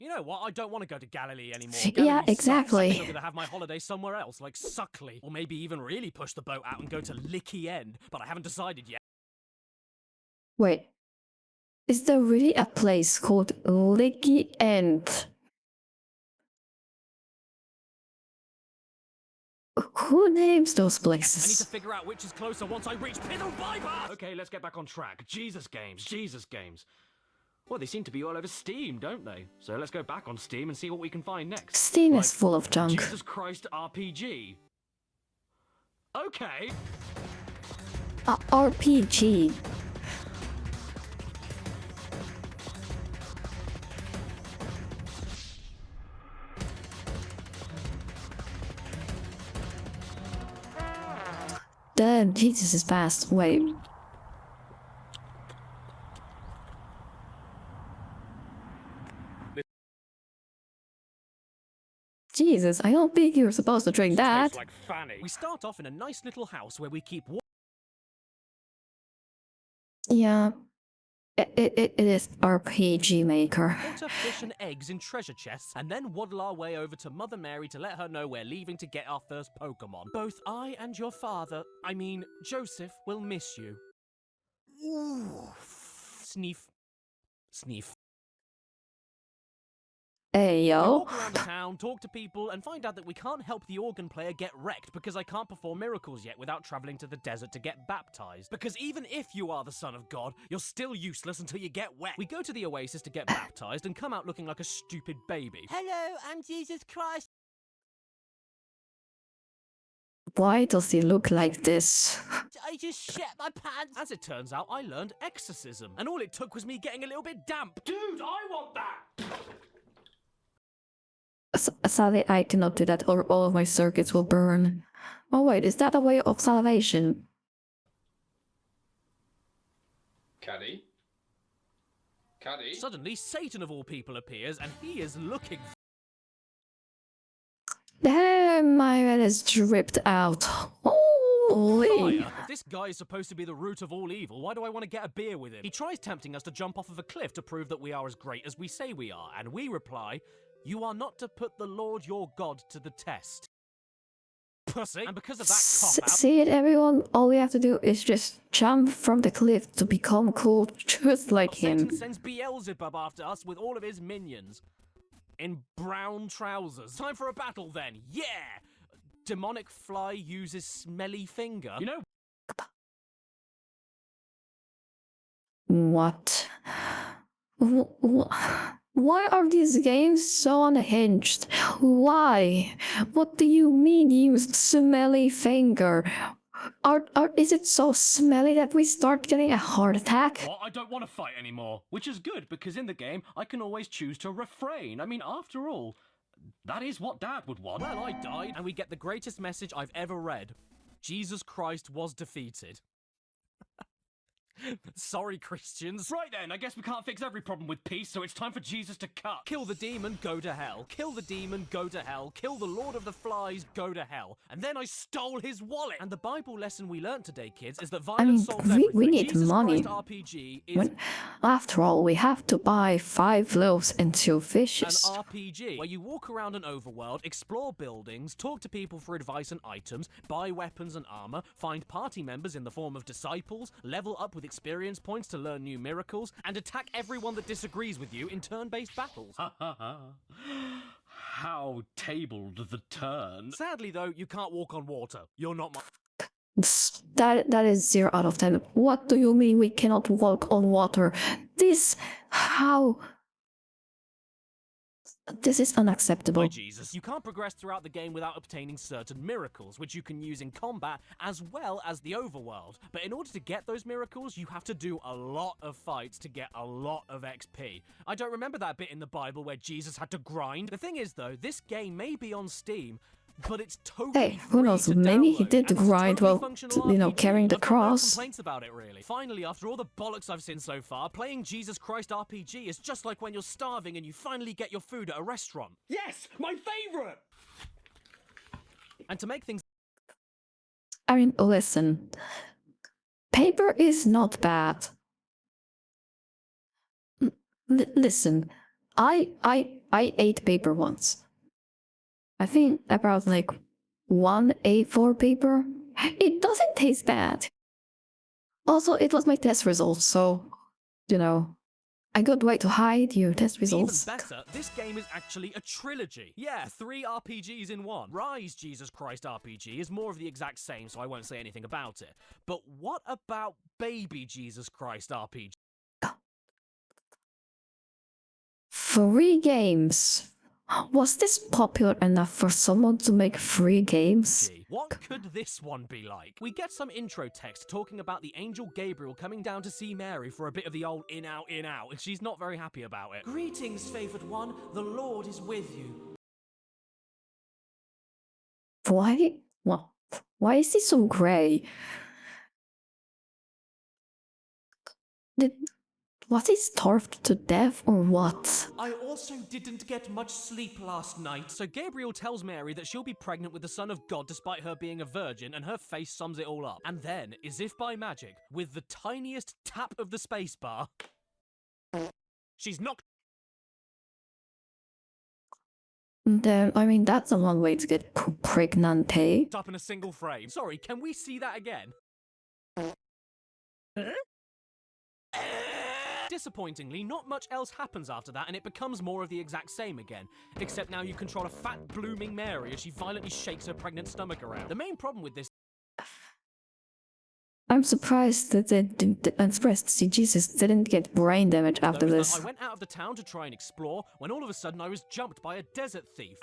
You know what? I don't want to go to Galilee anymore. Yeah, Galilee sucks. exactly. I think I'm going to have my holiday somewhere else, like Suckley. Or maybe even really push the boat out and go to Licky End. But I haven't decided yet. Wait. Is there really a place called Licky End? Who names those I need places? to figure out which is closer once I reach Piddle Bypass! Okay, let's get back on track. Jesus games, Jesus games. Well, they seem to be all over Steam, don't they? So let's go back on Steam and see what we can find next. Steam Like is full of junk. Jesus Christ RPG. Okay. RPG. Damn, Jesus is fast. Wait. Jesus, I don't think you're supposed to drink that. Tastes like Fanny. We start off in a nice little house where we keep Yeah. It is RPG Maker. water, fish, and eggs in treasure chests, and then waddle our way over to Mother Mary to let her know we're leaving to get our first Pokemon. Both I and your father, I mean, Joseph, will miss you. Ooh. Sneef. Sneef. Hey, We yo. walk around the town, talk to people, and find out that we can't help the organ player get wrecked because I can't perform miracles yet without travelling to the desert to get baptized. Because even if you are the son of God, you're still useless until you get wet. We go to the oasis to get baptized and come out looking like a stupid baby. Hello, I'm Jesus Christ. Why does he look like this? I just shat my pants. As it turns out, I learned exorcism, and all it took was me getting a little bit damp. Dude, I want that! Sadly, I cannot do that or all of my circuits will burn. Oh wait, is that a way of salvation? Caddy? Caddy? Suddenly, Satan of all people appears, and he is looking Damn, my head is dripped out. Holy. fire. If this guy is supposed to be the root of all evil, why do I want to get a beer with him? He tries tempting us to jump off of a cliff to prove that we are as great as we say we are, and we reply, you are not to put the Lord your God to the test. pussy. And because of that cop-out... See it, everyone? All we have to do is just jump from the cliff to become cool just like him. Satan sends Beelzebub after us with all of his minions. In brown trousers. Time for a battle then. Yeah! Demonic fly uses smelly finger. You know... What? Why are these games so unhinged? Why? What do you mean use smelly finger? Is it so smelly that we start getting a heart attack? Well, I don't want to fight anymore, which is good because in the game I can always choose to refrain. I mean, after all, that is what Dad would want. Well, I died, and we get the greatest message I've ever read. Jesus Christ was defeated. Sorry, Christians. Right then, I guess we can't fix every problem with peace, so it's time for Jesus to cut. Kill the demon, go to hell. Kill the demon, go to hell. Kill the Lord of the Flies, go to hell. And then I stole his wallet. And the Bible lesson we learned today, kids, is that violence solves everything. We need Jesus money. Christ RPG is After all, we have to buy 5 loaves and 2 fishes. an RPG where you walk around an overworld, explore buildings, talk to people for advice and items, buy weapons and armor, find party members in the form of disciples, level up with experience points to learn new miracles, and attack everyone that disagrees with you in turn-based battles. How tabled the turn. Sadly, though, you can't walk on water. You're not my... That is 0 out of 10. What do you mean we cannot walk on water? This is unacceptable. By Jesus, you can't progress throughout the game without obtaining certain miracles, which you can use in combat as well as the overworld. But in order to get those miracles, you have to do a lot of fights to get a lot of XP. I don't remember that bit in the Bible where Jesus had to grind. The thing is, though, this game may be on Steam, but it's totally Hey, who knows? Maybe he did grind while, carrying the cross. Complaints about it, really. Finally, after all the bollocks I've seen so far, playing Jesus Christ RPG is just like when you're starving and you finally get your food at a restaurant. Yes, my favorite. And to make things... I mean, listen. Paper is not bad. Listen, I ate paper once. I think about like 1 A4 paper. It doesn't taste bad. Also, it was my test results, so, a good way to hide your test results. Even better, this game is actually a trilogy. Yeah, 3 RPGs in one. Rise Jesus Christ RPG is more of the exact same, so I won't say anything about it. But what about Baby Jesus Christ RPG? 3 games. Was this popular enough for someone to make 3 games? What could this one be like? We get some intro text talking about the angel Gabriel coming down to see Mary for a bit of the old in out, and she's not very happy about it. Greetings, favored one. The Lord is with you. Why is he so grey? Was he starved to death or what? I also didn't get much sleep last night. So Gabriel tells Mary that she'll be pregnant with the Son of God despite her being a virgin, and her face sums it all up. And then, as if by magic, with the tiniest tap of the spacebar, she's knocked... That's a long way to get pregnant, eh? up in a single frame. Sorry, can we see that again? Disappointingly, not much else happens after that, and it becomes more of the exact same again. Except now you control a fat, blooming Mary as she violently shakes her pregnant stomach around. The main problem with this... I'm surprised to see Jesus didn't get brain damage after this. I went out of the town to try and explore, when all of a sudden I was jumped by a desert thief.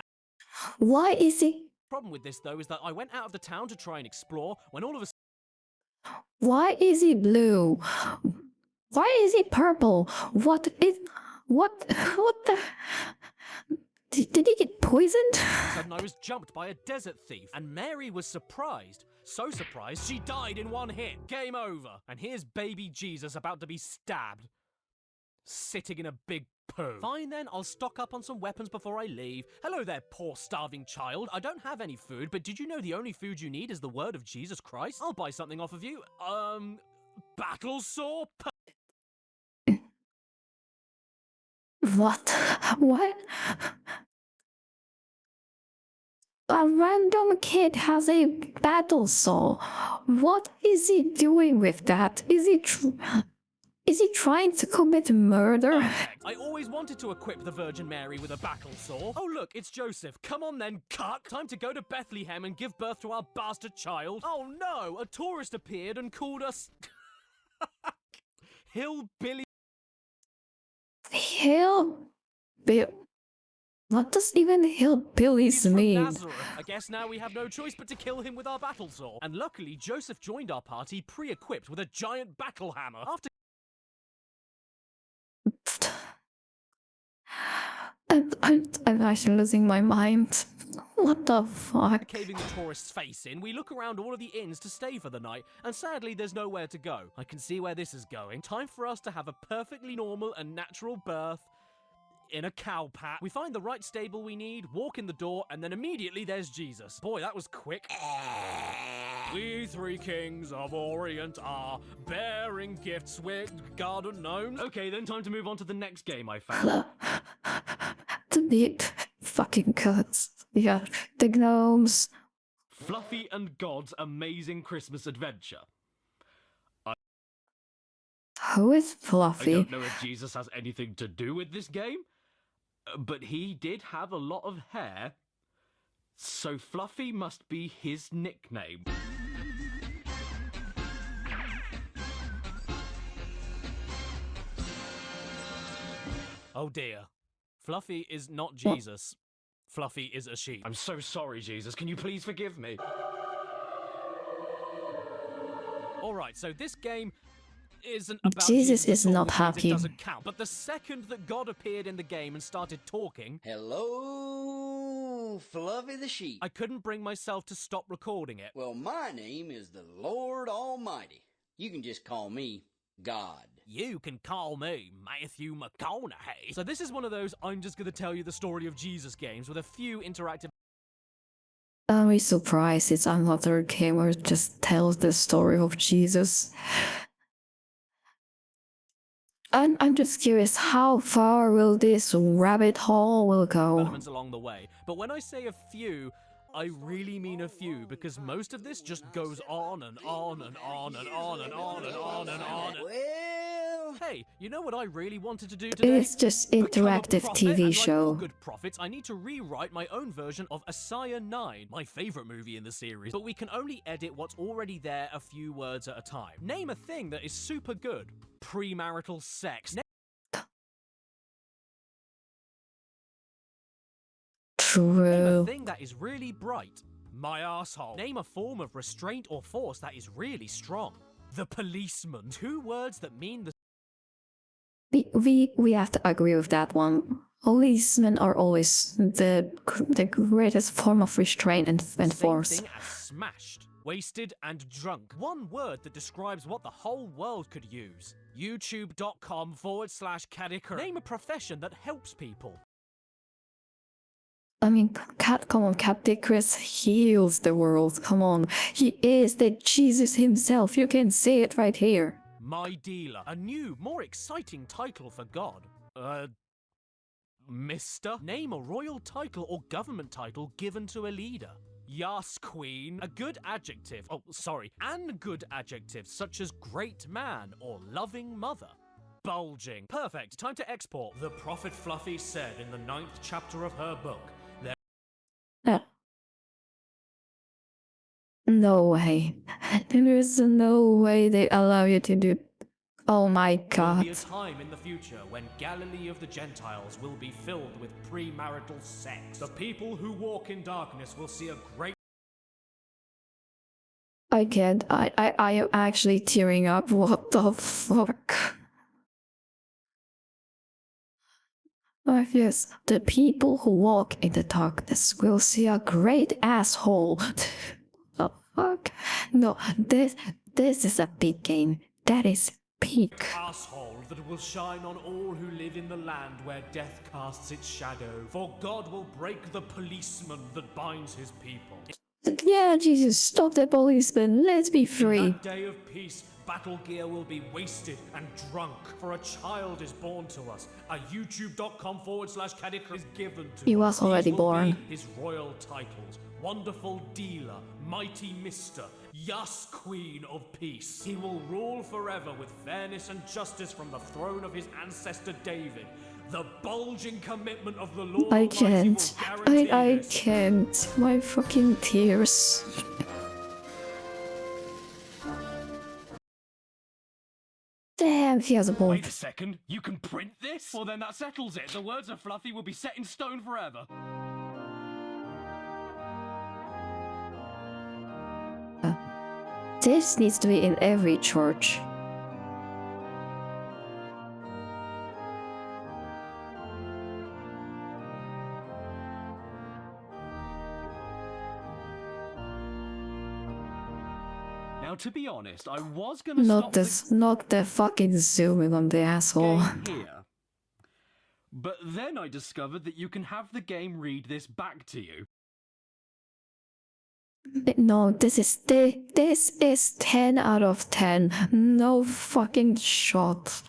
Why is he... Problem with this, though, is that I went out of the town to try and explore, when all of a sudden... Why is he blue? Why is he purple? What the... Did he get poisoned? Sudden I was jumped by a desert thief, and Mary was surprised. So surprised, she died in one hit. Game over. And here's baby Jesus about to be stabbed. Sitting in a big poo. Fine then, I'll stock up on some weapons before I leave. Hello there, poor starving child. I don't have any food, but did you know the only food you need is the word of Jesus Christ? I'll buy something off of you. Battle saw? What? What? a random kid has a battle saw. What is he doing with that? Is he trying to commit murder? Perfect. I always wanted to equip the Virgin Mary with a battle saw. Oh look, it's Joseph. Come on then, cuck. Time to go to Bethlehem and give birth to our bastard child. Oh no, a tourist appeared and called us hillbilly. What does even hillbillies From mean? Nazareth. I guess now we have no choice but to kill him with our battle saw. And luckily, Joseph joined our party pre-equipped with a giant battle hammer. After I'm actually losing my mind. What the fuck? caving the tourist's face in, we look around all of the inns to stay for the night, and sadly there's nowhere to go. I can see where this is going. Time for us to have a perfectly normal and natural birth in a cow pat. We find the right stable we need, walk in the door, and then immediately there's Jesus. Boy, that was quick. We three kings of Orient are bearing gifts with garden gnomes. Okay, then time to move on to the next game I found. The big fucking cuts. Yeah, the gnomes. Fluffy and God's Amazing Christmas Adventure. Who is I Fluffy? don't know if Jesus has anything to do with this game, but he did have a lot of hair, so Fluffy must be his nickname. Oh dear. Fluffy is not Jesus. Fluffy is a sheep. I'm so sorry, Jesus. Can you please forgive me? Alright, so this game isn't about Jesus is at all, not which means happy. It doesn't count. But the second that God appeared in the game and started talking, Hello, Fluffy the sheep. I couldn't bring myself to stop recording it. Well, my name is the Lord Almighty. You can just call me God. You can call me Matthew McConaughey. So this is one of those I'm just gonna tell you the story of Jesus games with a few interactive. Are we surprised it's another game where it just tells the story of Jesus? And I'm just curious, how far will this rabbit hole will go? Elements along the way. But when I say a few, I really mean a few, because most of this just goes on and on and on and on and on and on and on. Well, Hey, you know what I really wanted to do today? It's just Become a interactive prophet, and TV like all show. good prophets, I need to rewrite my own version of Isaiah 9, my favorite movie in the series. But we can only edit what's already there a few words at a time. Name a thing that is super good. Premarital sex. Name a True. thing that is really bright. My asshole. Name a form of restraint or force that is really strong. The policeman. 2 words that mean the We have to agree with that one. Policemen are always the greatest form of restraint and same force. thing as smashed, wasted, and drunk. 1 word that describes what the whole world could use. YouTube.com/Caddicarus. Name a profession that helps people. I mean, come on, Caddicarus heals the world. Come on, he is the Jesus himself. You can see it right here. My dealer. A new, more exciting title for God. Mister? Name a royal title or government title given to a leader. Yas Queen. A good adjective. An good adjective such as great man or loving mother. Bulging. Perfect. Time to export. The prophet Fluffy said in the 9th chapter of her book, No way. There is no way they allow you to do. Oh my There'll god. be a time in the future when Galilee of the Gentiles will be filled with premarital sex. The people who walk in darkness will see a great. I can't. I am actually tearing up. What the fuck? Yes, the people who walk in the darkness will see a great asshole. The fuck? No, this is a big game. That is peak. Asshole that will shine on all who live in the land where death casts its shadow. For God will break the policeman that binds his people. Yeah, Jesus, stop the policeman. Let's be free. In that day of peace, Battle gear will be wasted and drunk, for a child is born to us. A youtube.com/Caddicarus is given to He us. was already These will born. be his royal titles: Wonderful Dealer, Mighty Mister, Yas Queen of Peace. He will rule forever with fairness and justice from the throne of his ancestor David. The bulging commitment of the Lord I Almighty can't. will guarantee I this. can't. My fucking tears. Damn, he has a point. Wait a second, you can print this? Well then that settles it. The words of Fluffy will be set in stone forever. This needs to be in every church. Now to be honest, I was gonna stop Not the fucking zooming on the asshole. the game here. But then I discovered that you can have the game read this back to you. No, this is 10 out of 10. No fucking shot.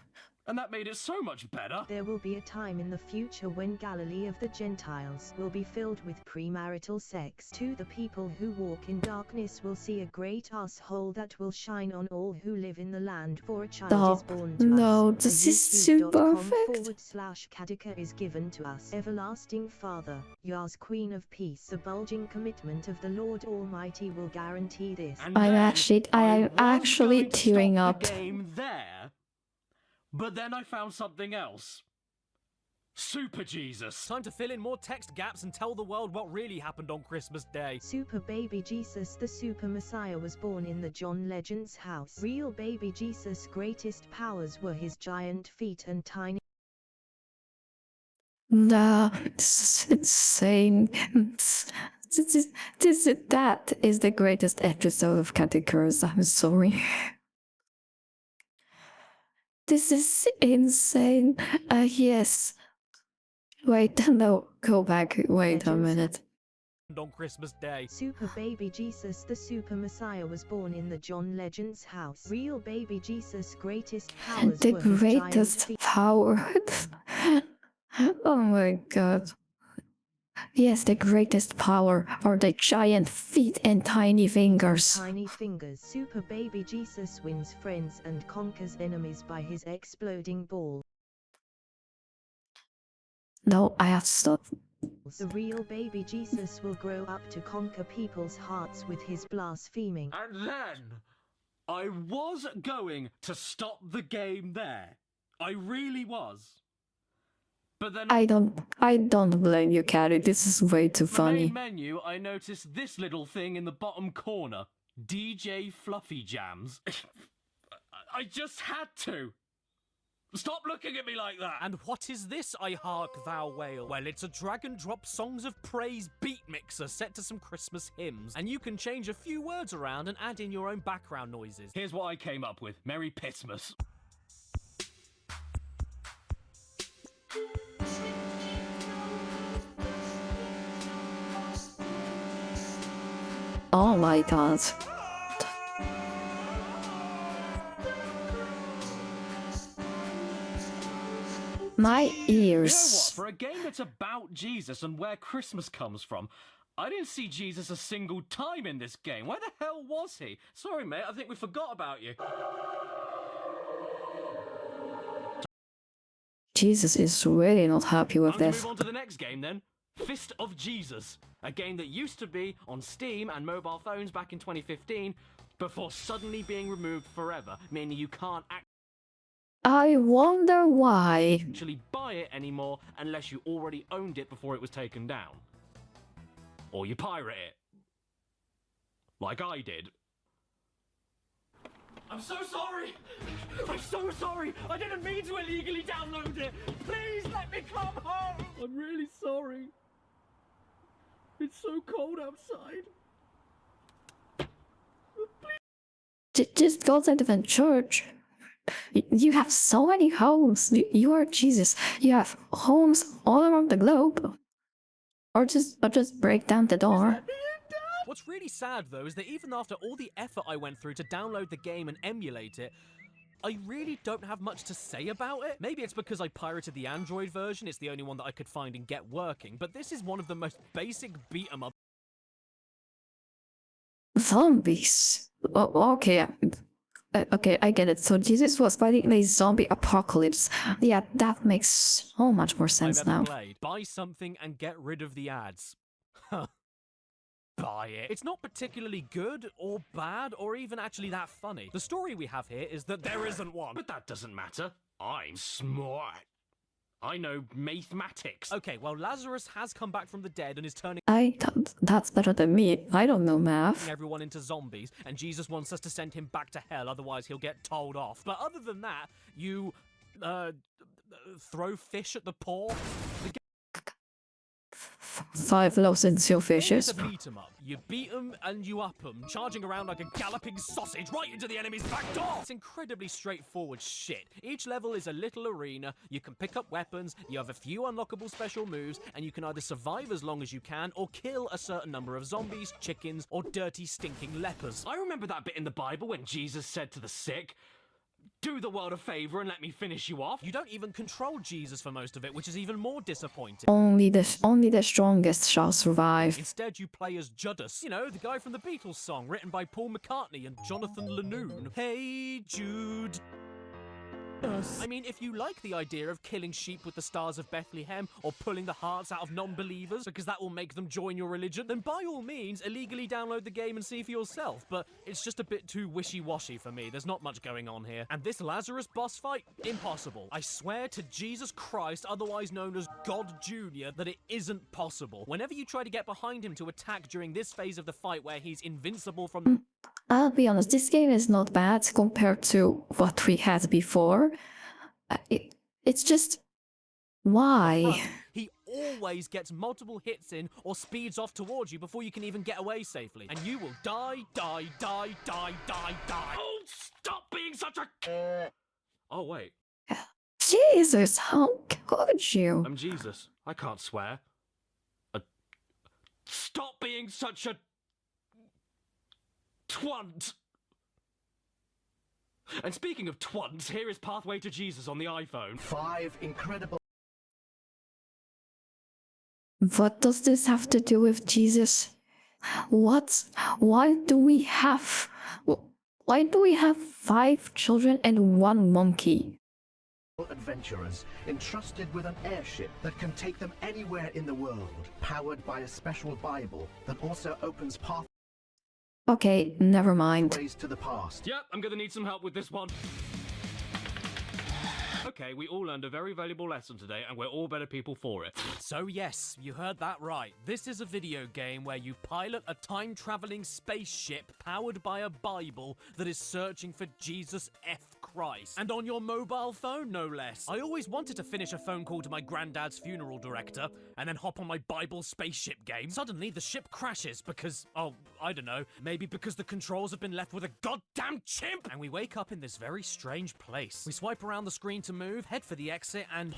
And that made it so much better. There will be a time in the future when Galilee of the Gentiles will be filled with premarital sex. To the people who walk in darkness will see a great asshole that will shine on all who live in the land, for a child is born to No, us. this is super perfect. /Caddicarus is given to us. Everlasting Father, Yah's Queen of Peace. The bulging commitment of the Lord Almighty will guarantee this. And I'm then actually I was going to tearing stop up. the game there, but then I found something else. Super Jesus. Time to fill in more text gaps and tell the world what really happened on Christmas Day. Super baby Jesus, the super messiah, was born in the John Legend's house. Real baby Jesus' greatest powers were his giant feet and tiny. Nah, this is insane. That is the greatest episode of Caddicarus. I'm sorry. This is insane. Yes. Wait, no, go back. Wait a minute. On Christmas Day. Super baby Jesus, the super messiah, was born in the John Legend's house. Real baby Jesus' greatest powers The were his giant greatest feet. power. Oh my god. Yes, the greatest power are the giant feet and tiny fingers. Tiny fingers. Super baby Jesus wins friends and conquers enemies by his exploding ball. No, I have to stop. The real baby Jesus will grow up to conquer people's hearts with his blaspheming. And then I was going to stop the game there. I really was. But then I don't blame you, Caddy. This is way too the funny. main menu, I noticed this little thing in the bottom corner. DJ Fluffy Jams. I just had to. Stop looking at me like that. And what is this, I hark thou wail? Well, it's a drag and drop songs of praise beat mixer set to some Christmas hymns. And you can change a few words around and add in your own background noises. Here's what I came up with. Merry Pissmas. Oh my god. My ears. You know what? For a game that's about Jesus and where Christmas comes from, I didn't see Jesus a single time in this game. Where the hell was he? Sorry, mate, I think we forgot about you. Jesus is really not happy with I'm going to this. move on to the next game then. Fist of Jesus. A game that used to be on Steam and mobile phones back in 2015, before suddenly being removed forever, meaning you can't I wonder why. actually buy it anymore unless you already owned it before it was taken down. Or you pirate it. Like I did. I'm so sorry! I'm so sorry! I didn't mean to illegally download it! Please let me come home! I'm really sorry. It's so cold outside. Just go to a different church. You have so many homes. You are Jesus. You have homes all around the globe. Or just break down the door. What's really sad, though, is that even after all the effort I went through to download the game and emulate it, I really don't have much to say about it. Maybe it's because I pirated the Android version, it's the only one that I could find and get working, but this is one of the most basic beat-em-up. Zombies. Oh, okay. Okay, I get it. So Jesus was fighting a zombie apocalypse. Yeah, that makes so much more sense I've ever now. played. Buy something and get rid of the ads. Buy it. It's not particularly good or bad or even actually that funny. The story we have here is that there isn't one. But that doesn't matter. I'm smart. I know mathematics. Okay, well, Lazarus has come back from the dead and is turning That's better than me. I don't know math. everyone into zombies, and Jesus wants us to send him back to hell, otherwise he'll get told off. But other than that, you, throw fish at the poor. 5 loaves and 2 It's fishes. a beat 'em up. You beat 'em and you up 'em, charging around like a galloping sausage right into the enemy's back door! It's incredibly straightforward shit. Each level is a little arena, you can pick up weapons, you have a few unlockable special moves, and you can either survive as long as you can, or kill a certain number of zombies, chickens, or dirty stinking lepers. I remember that bit in the Bible when Jesus said to the sick, "Do the world a favor and let me finish you off." You don't even control Jesus for most of it, which is even more disappointing. Only the strongest shall survive. Instead, you play as Judas, you know, the guy from the Beatles song, written by Paul McCartney and Jonathan Lanoon. Hey, Jude. I mean, if you like the idea of killing sheep with the stars of Bethlehem or pulling the hearts out of non-believers because that will make them join your religion, then by all means, illegally download the game and see for yourself. But it's just a bit too wishy-washy for me. There's not much going on here. And this Lazarus boss fight? Impossible. I swear to Jesus Christ, otherwise known as God Jr., that it isn't possible. Whenever you try to get behind him to attack during this phase of the fight where he's invincible from... I'll be honest, this game is not bad compared to what we had before. It's just... why? He always gets multiple hits in or speeds off towards you before you can even get away safely. And you will die. Oh, stop being such a... Oh, wait. Jesus, how could you? I'm Jesus. I can't swear. Stop being such a... twunt. And speaking of twunts, here is Pathway to Jesus on the iPhone. 5 incredible... What does this have to do with Jesus? What? Why do we have 5 children and 1 monkey? Adventurers entrusted with an airship that can take them anywhere in the world, powered by a special Bible that also opens pathways Okay, never mind. to the past. Yep, I'm gonna need some help with this one. Okay, we all learned a very valuable lesson today, and we're all better people for it. So yes, you heard that right. This is a video game where you pilot a time-traveling spaceship powered by a Bible that is searching for Jesus F. Christ. And on your mobile phone, no less. I always wanted to finish a phone call to my granddad's funeral director and then hop on my Bible spaceship game. Suddenly, the ship crashes because, oh, I don't know, maybe because the controls have been left with a goddamn chimp! And we wake up in this very strange place. We swipe around the screen to move, head for the exit, and...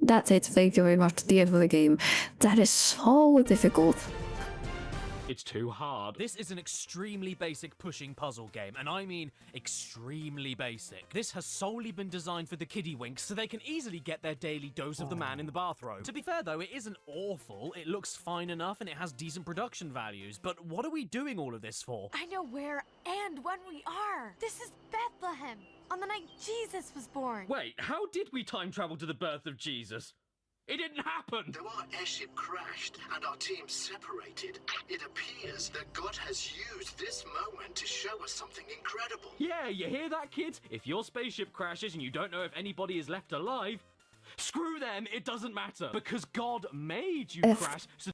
That's it, thank you very much to the end of the game. That is so difficult. It's too hard. This is an extremely basic pushing puzzle game, and I mean extremely basic. This has solely been designed for the kiddywinks so they can easily get their daily dose of the man in the bathrobe. To be fair though, it isn't awful, it looks fine enough and it has decent production values, but what are we doing all of this for? I know where and when we are. This is Bethlehem, on the night Jesus was born. Wait, how did we time travel to the birth of Jesus? It didn't happen! Though our airship crashed and our team separated, it appears that God has used this moment to show us something incredible. Yeah, you hear that, kids? If your spaceship crashes and you don't know if anybody is left alive, screw them, it doesn't matter. Because God made you crash, so...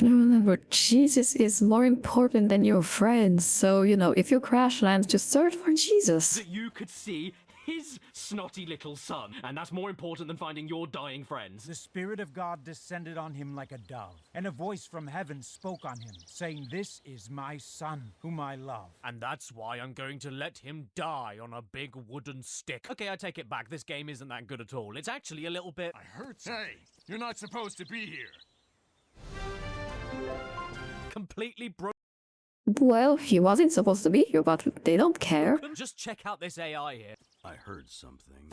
Remember, Jesus is more important than your friends, so, you know, if you crash land, just search for Jesus. that you could see his snotty little son, and that's more important than finding your dying friends. The Spirit of God descended on him like a dove, and a voice from heaven spoke on him, saying, "This is my Son, whom I love." And that's why I'm going to let him die on a big wooden stick. Okay, I take it back. This game isn't that good at all. It's actually a little bit... I heard something. Hey, you're not supposed to be here. completely broken. Well, he wasn't supposed to be here, but they don't care. Just check out this AI here. I heard something.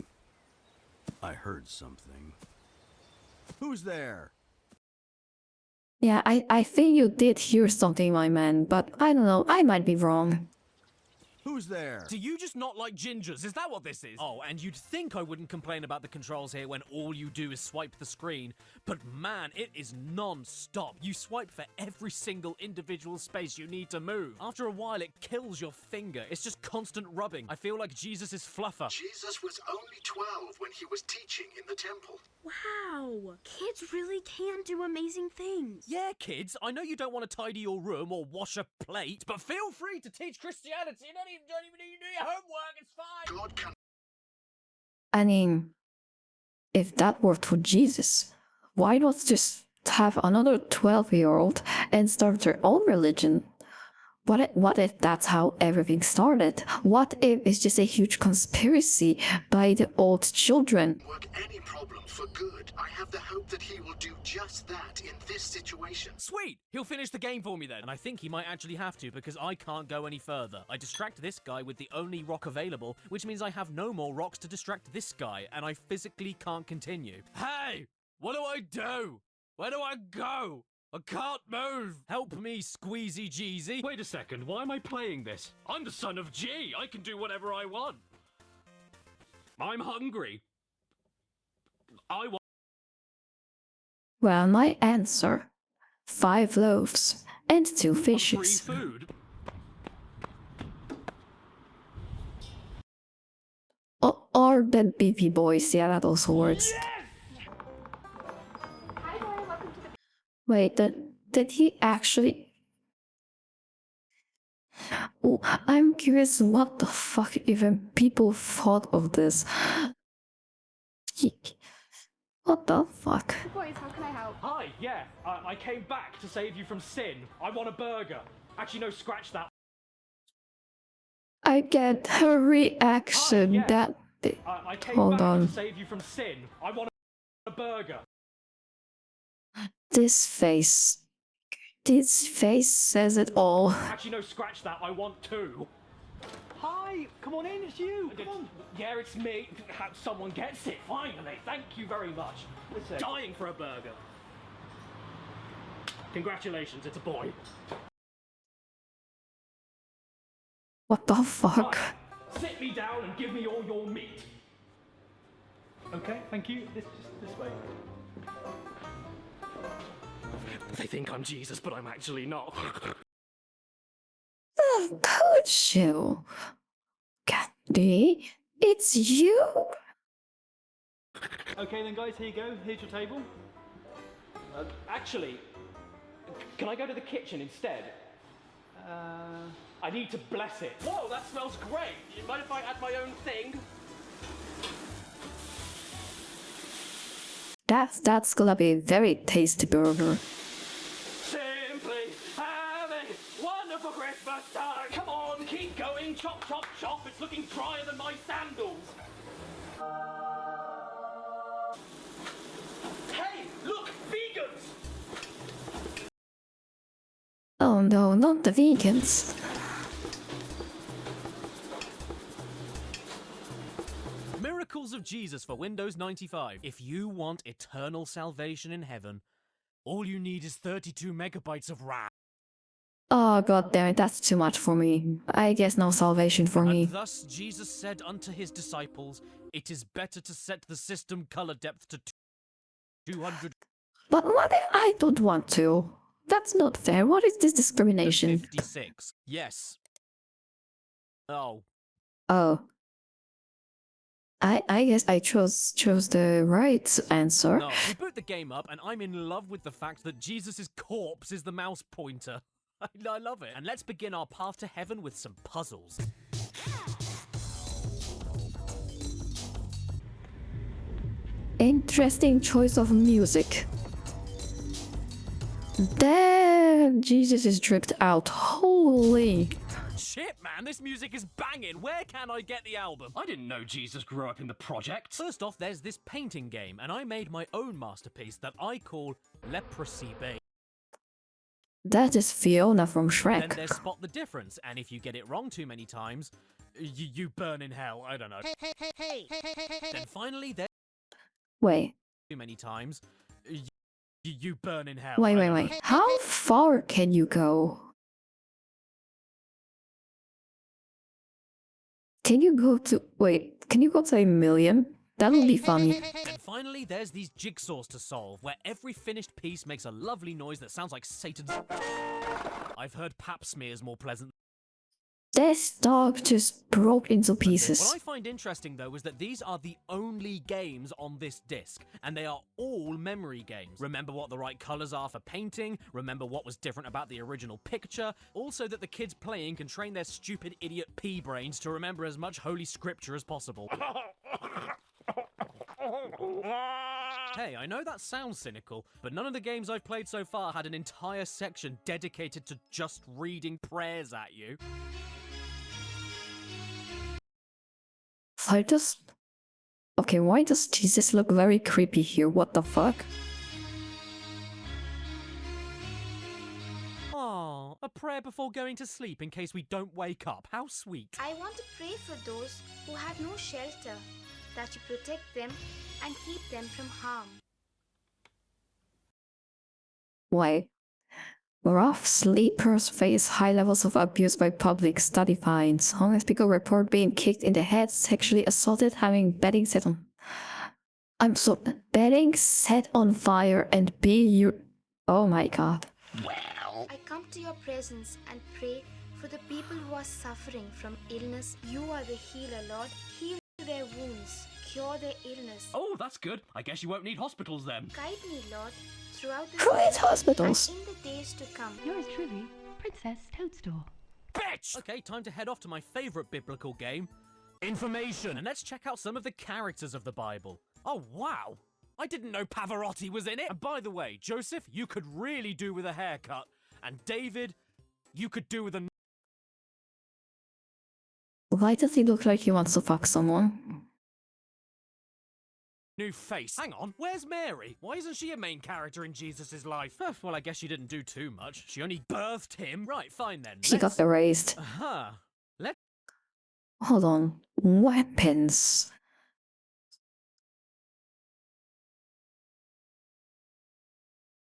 I heard something. Who's there? Yeah, I think you did hear something, my man, but I don't know, I might be wrong. Who's there? Do you just not like gingers? Is that what this is? Oh, and you'd think I wouldn't complain about the controls here when all you do is swipe the screen. But man, it is non-stop. You swipe for every single individual space you need to move. After a while, it kills your finger. It's just constant rubbing. I feel like Jesus is fluffer. Jesus was only 12 when he was teaching in the temple. Wow, kids really can do amazing things. Yeah, kids, I know you don't want to tidy your room or wash a plate, but feel free to teach Christianity. You don't even need to do your homework, it's fine. God can... I mean, if that worked for Jesus, why not just have another 12-year-old and start their own religion? What if that's how everything started? What if it's just a huge conspiracy by the old children? Work any problem for good. I have the hope that he will do just that in this situation. Sweet! He'll finish the game for me then. And I think he might actually have to because I can't go any further. I distract this guy with the only rock available, which means I have no more rocks to distract this guy, and I physically can't continue. Hey! What do I do? Where do I go? I can't move! Help me, Squeezy Jeezy! Wait a second, why am I playing this? I'm the son of G! I can do whatever I want! I'm hungry! I want... Well, my answer: 5 loaves and 2 fishes. Free food? Or the BP boys, yeah, that also works. Yes! Wait, did he actually... Oh, I'm curious what the fuck even people thought of this. What the fuck? Boys, how can I help? Hi, yeah, I came back to save you from sin. I want a burger. Actually, no, scratch that. I get her reaction. Hi, yeah. That... I came Hold back on. to save you from sin. I want a burger. This face says it all. Actually, no, scratch that. I want 2. Hi, come on in, it's you. Come on. Yeah, it's me. Someone gets it, finally. Thank you very much. Listen. Dying for a burger. Congratulations, it's a boy. What the fuck? Right. Sit me down and give me all your meat. Okay, thank you. This way. They think I'm Jesus, but I'm actually not. Could you? Caddy, it's you? Okay then guys, here you go. Here's your table. Actually, can I go to the kitchen instead? I need to bless it. Whoa, that smells great. You mind if I add my own thing? That's gonna be a very tasty burger. Simply having wonderful Christmas time. Come on, keep going. Chop, chop, chop. It's looking drier than my sandals. Hey, look, vegans. Oh no, not the vegans. Miracles of Jesus for Windows 95. If you want eternal salvation in heaven, all you need is 32 megabytes of RAM. Oh god damn it, that's too much for me. I guess no salvation for me. And thus Jesus said unto his disciples, it is better to set the system color depth to 200. But what if I don't want to? That's not fair. What is this discrimination? 56. Yes. Oh. Oh. I guess I chose the right answer. No, we boot the game up and I'm in love with the fact that Jesus' corpse is the mouse pointer. I love it. And let's begin our path to heaven with some puzzles. Interesting choice of music. Damn, Jesus is dripped out. Holy. Shit, man, this music is banging. Where can I get the album? I didn't know Jesus grew up in the project. First off, there's this painting game, and I made my own masterpiece that I call Leprosy Bay. That is Fiona from Then Shrek. there's Spot the Difference, and if you get it wrong too many times, you burn in hell. I don't know. Then finally, there's Wait, too many times, you burn in hell. wait. How far can you go? Can you go to... Wait, can you go to 1,000,000? That would be funny. And finally, there's these jigsaws to solve, where every finished piece makes a lovely noise that sounds like Satan's... I've heard pap smears more pleasant. This dog just broke into What pieces. I find interesting, though, is that these are the only games on this disc, and they are all memory games. Remember what the right colors are for painting, remember what was different about the original picture, also that the kids playing can train their stupid idiot pea brains to remember as much holy scripture as possible. Hey, I know that sounds cynical, but none of the games I've played so far had an entire section dedicated to just reading prayers at you. Okay, why does Jesus look very creepy here? What the fuck? Aw, a prayer before going to sleep in case we don't wake up. How sweet. I want to pray for those who have no shelter, that you protect them and keep them from harm. Why? Rough sleepers face high levels of abuse by public. Study finds homeless people report being kicked in the head, sexually assaulted, having bedding set on. Bedding set on fire and oh my god. I come to your presence and pray for the people who are suffering from illness. You are the healer, Lord. Heal their wounds, cure their illness. Oh, that's good. I guess you won't need hospitals then. Guide me, Lord, throughout the Who day needs hospitals? and in the days to come. Yours truly, Princess Toadstool. Bitch! Okay, time to head off to my favorite biblical game, Information. And let's check out some of the characters of the Bible. Oh, wow. I didn't know Pavarotti was in it. And by the way, Joseph, you could really do with a haircut. And David, you could do with a... Why does he look like he wants to fuck someone? new face. Hang on, where's Mary? Why isn't she a main character in Jesus' life? Well, I guess she didn't do too much. She only birthed him. Right, fine then. She got erased. Hold on. Weapons.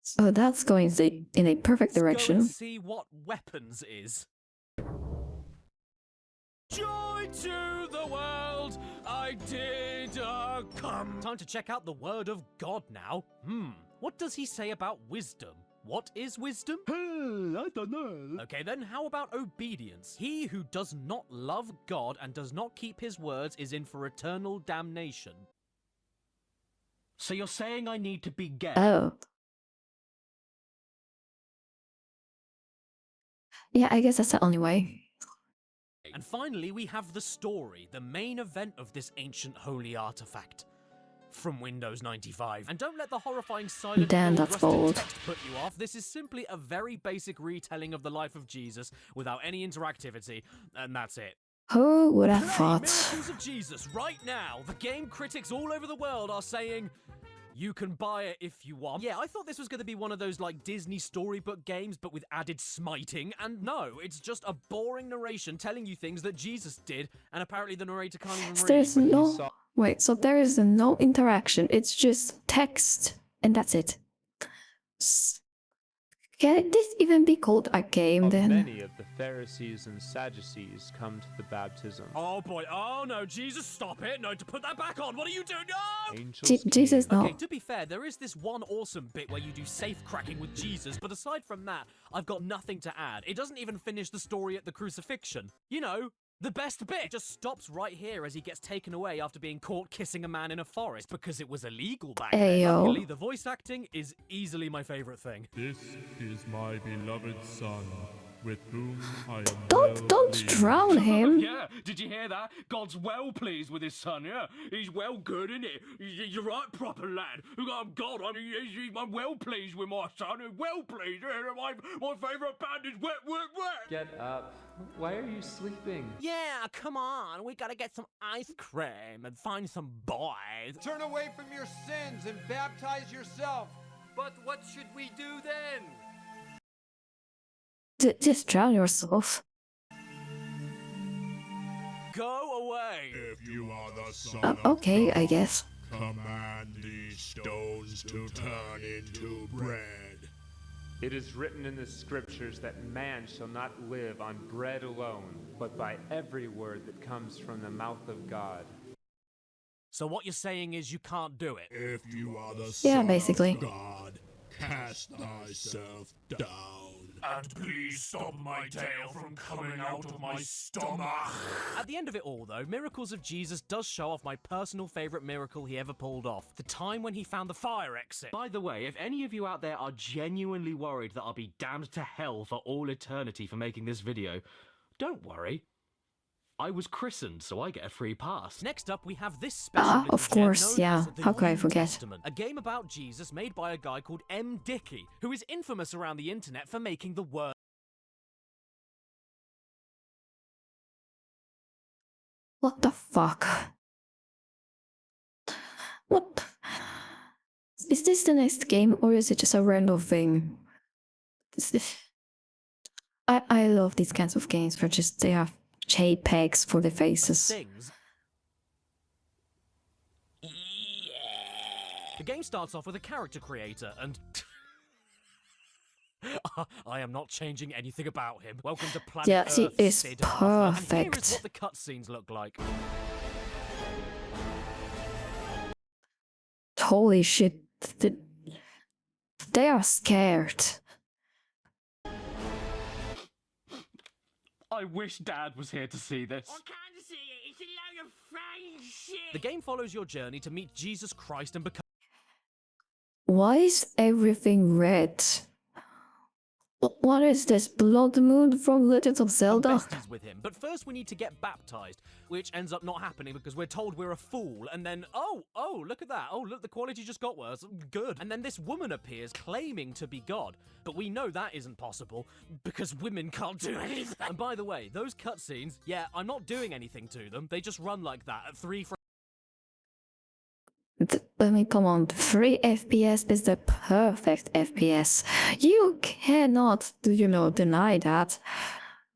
So that's going in a perfect direction. Go and see what weapons is. Joy to the world, I did come. Time to check out the word of God now. What does he say about wisdom? What is wisdom? I don't know. Okay then, how about obedience? He who does not love God and does not keep his words is in for eternal damnation. So you're saying I need to be gay? Oh. Yeah, I guess that's the only way. And finally, we have the story, the main event of this ancient holy artifact. From Windows 95. And don't let the horrifying silent Damn, that's bold. text put you off. This is simply a very basic retelling of the life of Jesus without any interactivity, and that's it. Who would have Play thought? Miracles of Jesus right now. The game critics all over the world are saying, you can buy it if you want. Yeah, I thought this was going to be one of those like Disney storybook games, but with added smiting. And no, it's just a boring narration telling you things that Jesus did, and apparently the narrator can't even read. There's no... Wait, so there is no interaction. It's just text, and that's it. Can this even be called a game then? Many of the Pharisees and Sadducees come to the baptism. Oh boy, oh no, Jesus, stop it! No, to put that back on, what are you doing? No! Jesus, no. Okay, to be fair, there is this one awesome bit where you do safe cracking with Jesus, but aside from that, I've got nothing to add. It doesn't even finish the story at the crucifixion. You know, the best bit just stops right here as he gets taken away after being caught kissing a man in a forest because it was illegal back then. Ayo. Luckily, the voice acting is easily my favorite thing. This is my beloved son, with whom I am Don't drown him. Yeah, did you hear that? God's well pleased with his son, yeah? He's well good, isn't it? You're right, proper lad. I'm God, I'm well pleased with my son. Well pleased. My favourite band is Wet, Wet, Wet. Get up. Why are you sleeping? Yeah, come on. We gotta get some ice cream and find some boys. Turn away from your sins and baptize yourself. But what should we do then? Just drown yourself. Go away. If you are the son of Okay, God, I guess. command these stones to turn into bread. It is written in the scriptures that man shall not live on bread alone, but by every word that comes from the mouth of God. So what you're saying is you can't do it? If you are the son basically. of God, cast thyself down. And please stop my tail from coming out of my stomach. At the end of it all, though, Miracles of Jesus does show off my personal favourite miracle he ever pulled off. The time when he found the fire exit. By the way, if any of you out there are genuinely worried that I'll be damned to hell for all eternity for making this video, don't worry. I was christened, so I get a free pass. Next up, we have this special little of gem course, known yeah. as the How could I New forget? Testament, a game about Jesus made by a guy called Dicki, who is infamous around the internet for making the word. What the fuck? What? Is this the next game or is it just a random thing? I love these kinds of games where just they have JPEGs for the faces. Things. The game starts off with a character creator, and I am not changing anything about him. Welcome to Planet Yeah, Earth, she is Sid Arthur. And here is perfect. what the cutscenes look like. Holy shit. They are scared. I wish Dad was here to see this. Can't see it. It's a load of fake shit. The game follows your journey to meet Jesus Christ and become. Why is everything red? What is this? Blood Moon from Legend of Zelda? besties with him. But first we need to get baptized, which ends up not happening because we're told we're a fool, and then, oh, look at that. Oh, look, the quality just got worse. Good. And then this woman appears claiming to be God, but we know that isn't possible because women can't do anything. And by the way, those cutscenes, yeah, I'm not doing anything to them. They just run like that at 3 frames. I mean, come on, 3 FPS is the perfect FPS. You cannot, deny that.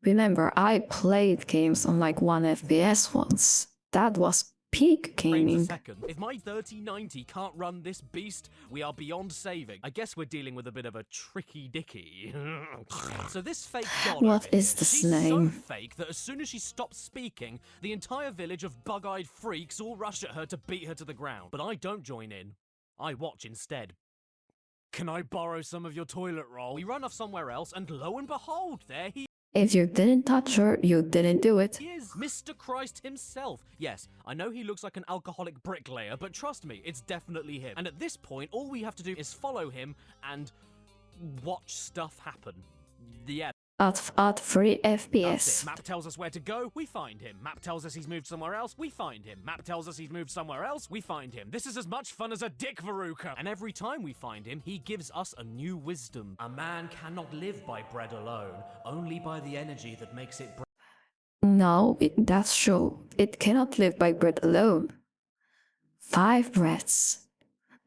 Remember, I played games on like 1 FPS once. That was peak frames a gaming. second. If my 3090 can't run this beast, we are beyond saving. I guess we're dealing with a bit of a tricky Dicki. So this fake god What over is here, this she's name? so fake that as soon as she stops speaking, the entire village of bug-eyed freaks all rush at her to beat her to the ground. But I don't join in. I watch instead. Can I borrow some of your toilet roll? We run off somewhere else, and lo and behold, there he If you didn't touch her, you didn't do it. He is Mr. Christ himself. Yes, I know he looks like an alcoholic bricklayer, but trust me, it's definitely him. And at this point, all we have to do is follow him and watch stuff happen. Yeah. At 3 That's FPS. it. Map tells us where to go, we find him. Map tells us he's moved somewhere else, we find him. Map tells us he's moved somewhere else, we find him. This is as much fun as a dick veruca. And every time we find him, he gives us a new wisdom. A man cannot live by bread alone, only by the energy that makes it bread. No, that's true. It cannot live by bread alone. 5 breads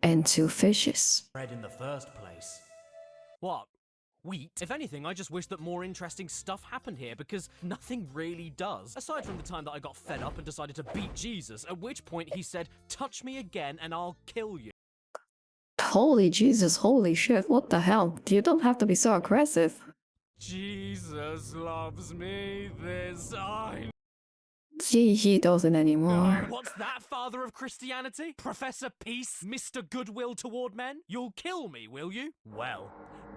and 2 fishes. Bread in the first place. What? Wheat? If anything, I just wish that more interesting stuff happened here because nothing really does. Aside from the time that I got fed up and decided to beat Jesus, at which point he said, "Touch me again and I'll kill you." Holy Jesus, holy shit, what the hell? You don't have to be so aggressive. Jesus loves me, this I He doesn't anymore. What's that, father of Christianity? Professor Peace? Mr. Goodwill toward men? You'll kill me, will you? Well,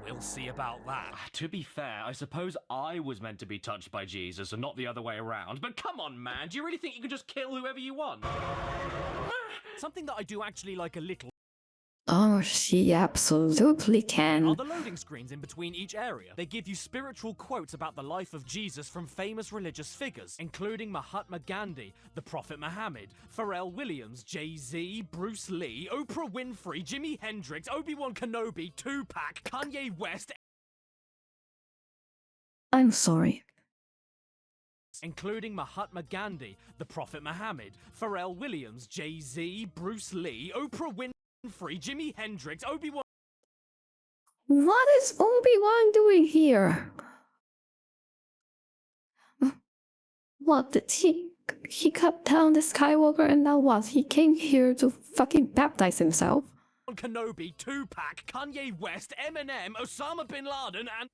we'll see about that. To be fair, I suppose I was meant to be touched by Jesus and not the other way around. But come on, man, do you really think you can just kill whoever you want? Something that I do actually like a little. Oh, she absolutely Are can. the loading screens in between each area? They give you spiritual quotes about the life of Jesus from famous religious figures, including Mahatma Gandhi, the Prophet Muhammad, Pharrell Williams, Jay-Z, Bruce Lee, Oprah Winfrey, Jimi Hendrix, Obi-Wan Kenobi, Tupac, Kanye West, I'm sorry. including Mahatma Gandhi, the Prophet Muhammad, Pharrell Williams, Jay-Z, Bruce Lee, Oprah Winfrey, Jimi Hendrix, Obi-Wan... What is Obi-Wan doing here? What did he cut down the Skywalker and now what? He came here to fucking baptize himself. Kenobi, Tupac, Kanye West, Eminem, Osama bin Laden, and...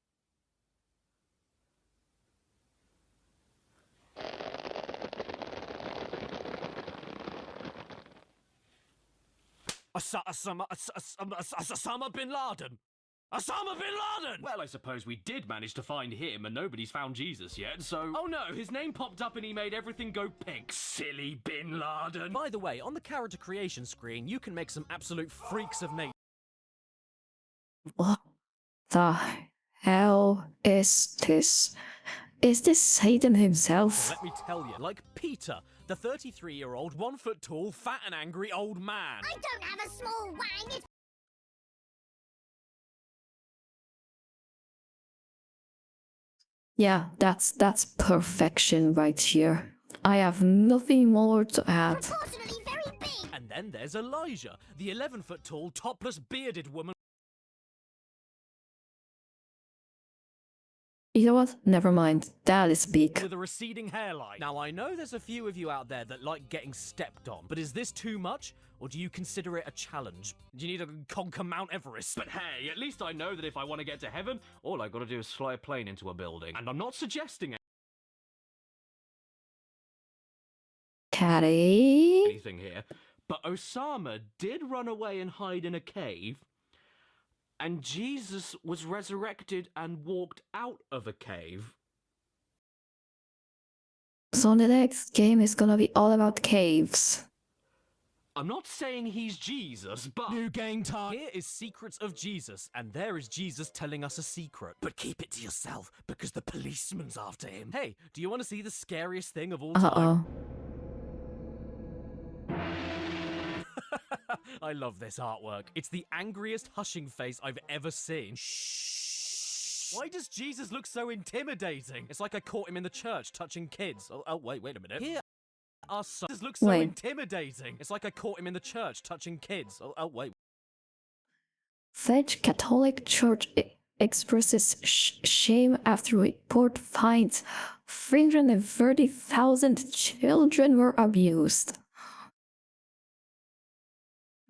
Osama bin Laden! Osama bin Laden! Well, I suppose we did manage to find him, and nobody's found Jesus yet, so... Oh no, his name popped up and he made everything go pink. Silly bin Laden. By the way, on the character creation screen, you can make some absolute freaks of nature. What the hell is this? Is this Satan himself? Let me tell you, like Peter, the 33-year-old, 1 foot tall, fat and angry old man. I don't have a small wang, it's... Yeah, that's perfection right here. I have nothing more to add. proportionally very big. And then there's Elijah, the 11 foot tall, topless, bearded woman. You know what? Never mind. That is big. With a receding hairline. Now, I know there's a few of you out there that like getting stepped on, but is this too much? Or do you consider it a challenge? Do you need to conquer Mount Everest? But hey, at least I know that if I want to get to heaven, all I gotta do is fly a plane into a building. And I'm not suggesting Caddy? anything here, but Osama did run away and hide in a cave, and Jesus was resurrected and walked out of a cave. So the next game is gonna be all about caves. I'm not saying he's Jesus, but... New game time. Here is Secrets of Jesus, and there is Jesus telling us a secret. But keep it to yourself, because the policeman's after him. Hey, do you want to see the scariest thing of all time? I love this artwork. It's the angriest hushing face I've ever seen. Shh. Why does Jesus look so intimidating? It's like I caught him in the church touching kids. Oh wait a minute. Here are some... Jesus looks so intimidating. It's like I caught him in the church touching kids. Oh wait. French Catholic Church expresses shame after report finds 330,000 children were abused.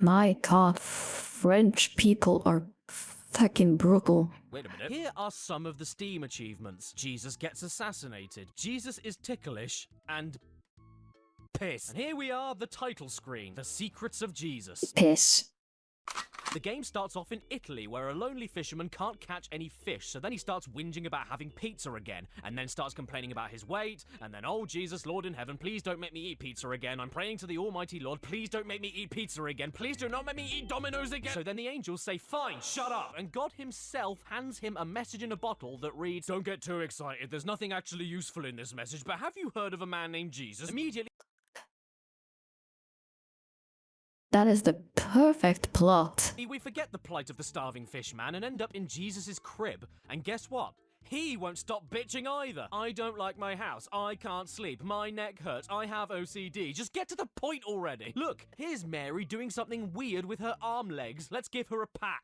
My god, French people are fucking brutal. Wait a minute. Here are some of the Steam achievements. Jesus gets assassinated. Jesus is ticklish and piss. And here we are, the title screen. The Secrets of Jesus. Piss. The game starts off in Italy, where a lonely fisherman can't catch any fish, so then he starts whinging about having pizza again, and then starts complaining about his weight, and then, oh Jesus, Lord in heaven, please don't make me eat pizza again. I'm praying to the almighty Lord, please don't make me eat pizza again. Please do not make me eat Domino's again. So then the angels say, fine, shut up. And God himself hands him a message in a bottle that reads, don't get too excited, there's nothing actually useful in this message, but have you heard of a man named Jesus? Immediately, that is the perfect plot. we forget the plight of the starving fish man and end up in Jesus' crib. And guess what? He won't stop bitching either. I don't like my house. I can't sleep. My neck hurts. I have OCD. Just get to the point already. Look, here's Mary doing something weird with her arm legs. Let's give her a pat.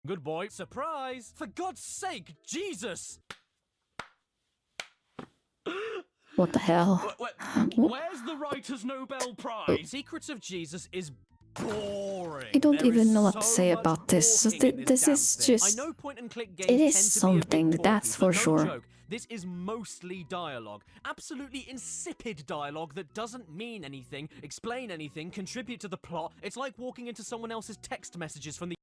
Good boy. Surprise! For God's sake, Jesus! What the hell? Where's the Writer's Nobel Prize? Secrets of Jesus is boring. I don't even know what to say about this. This is just... I know point-and-click games it is tend to something, be a bit that's porky, for but sure. No joke, this is mostly dialogue. Absolutely insipid dialogue that doesn't mean anything, explain anything, contribute to the plot. It's like walking into someone else's text messages from the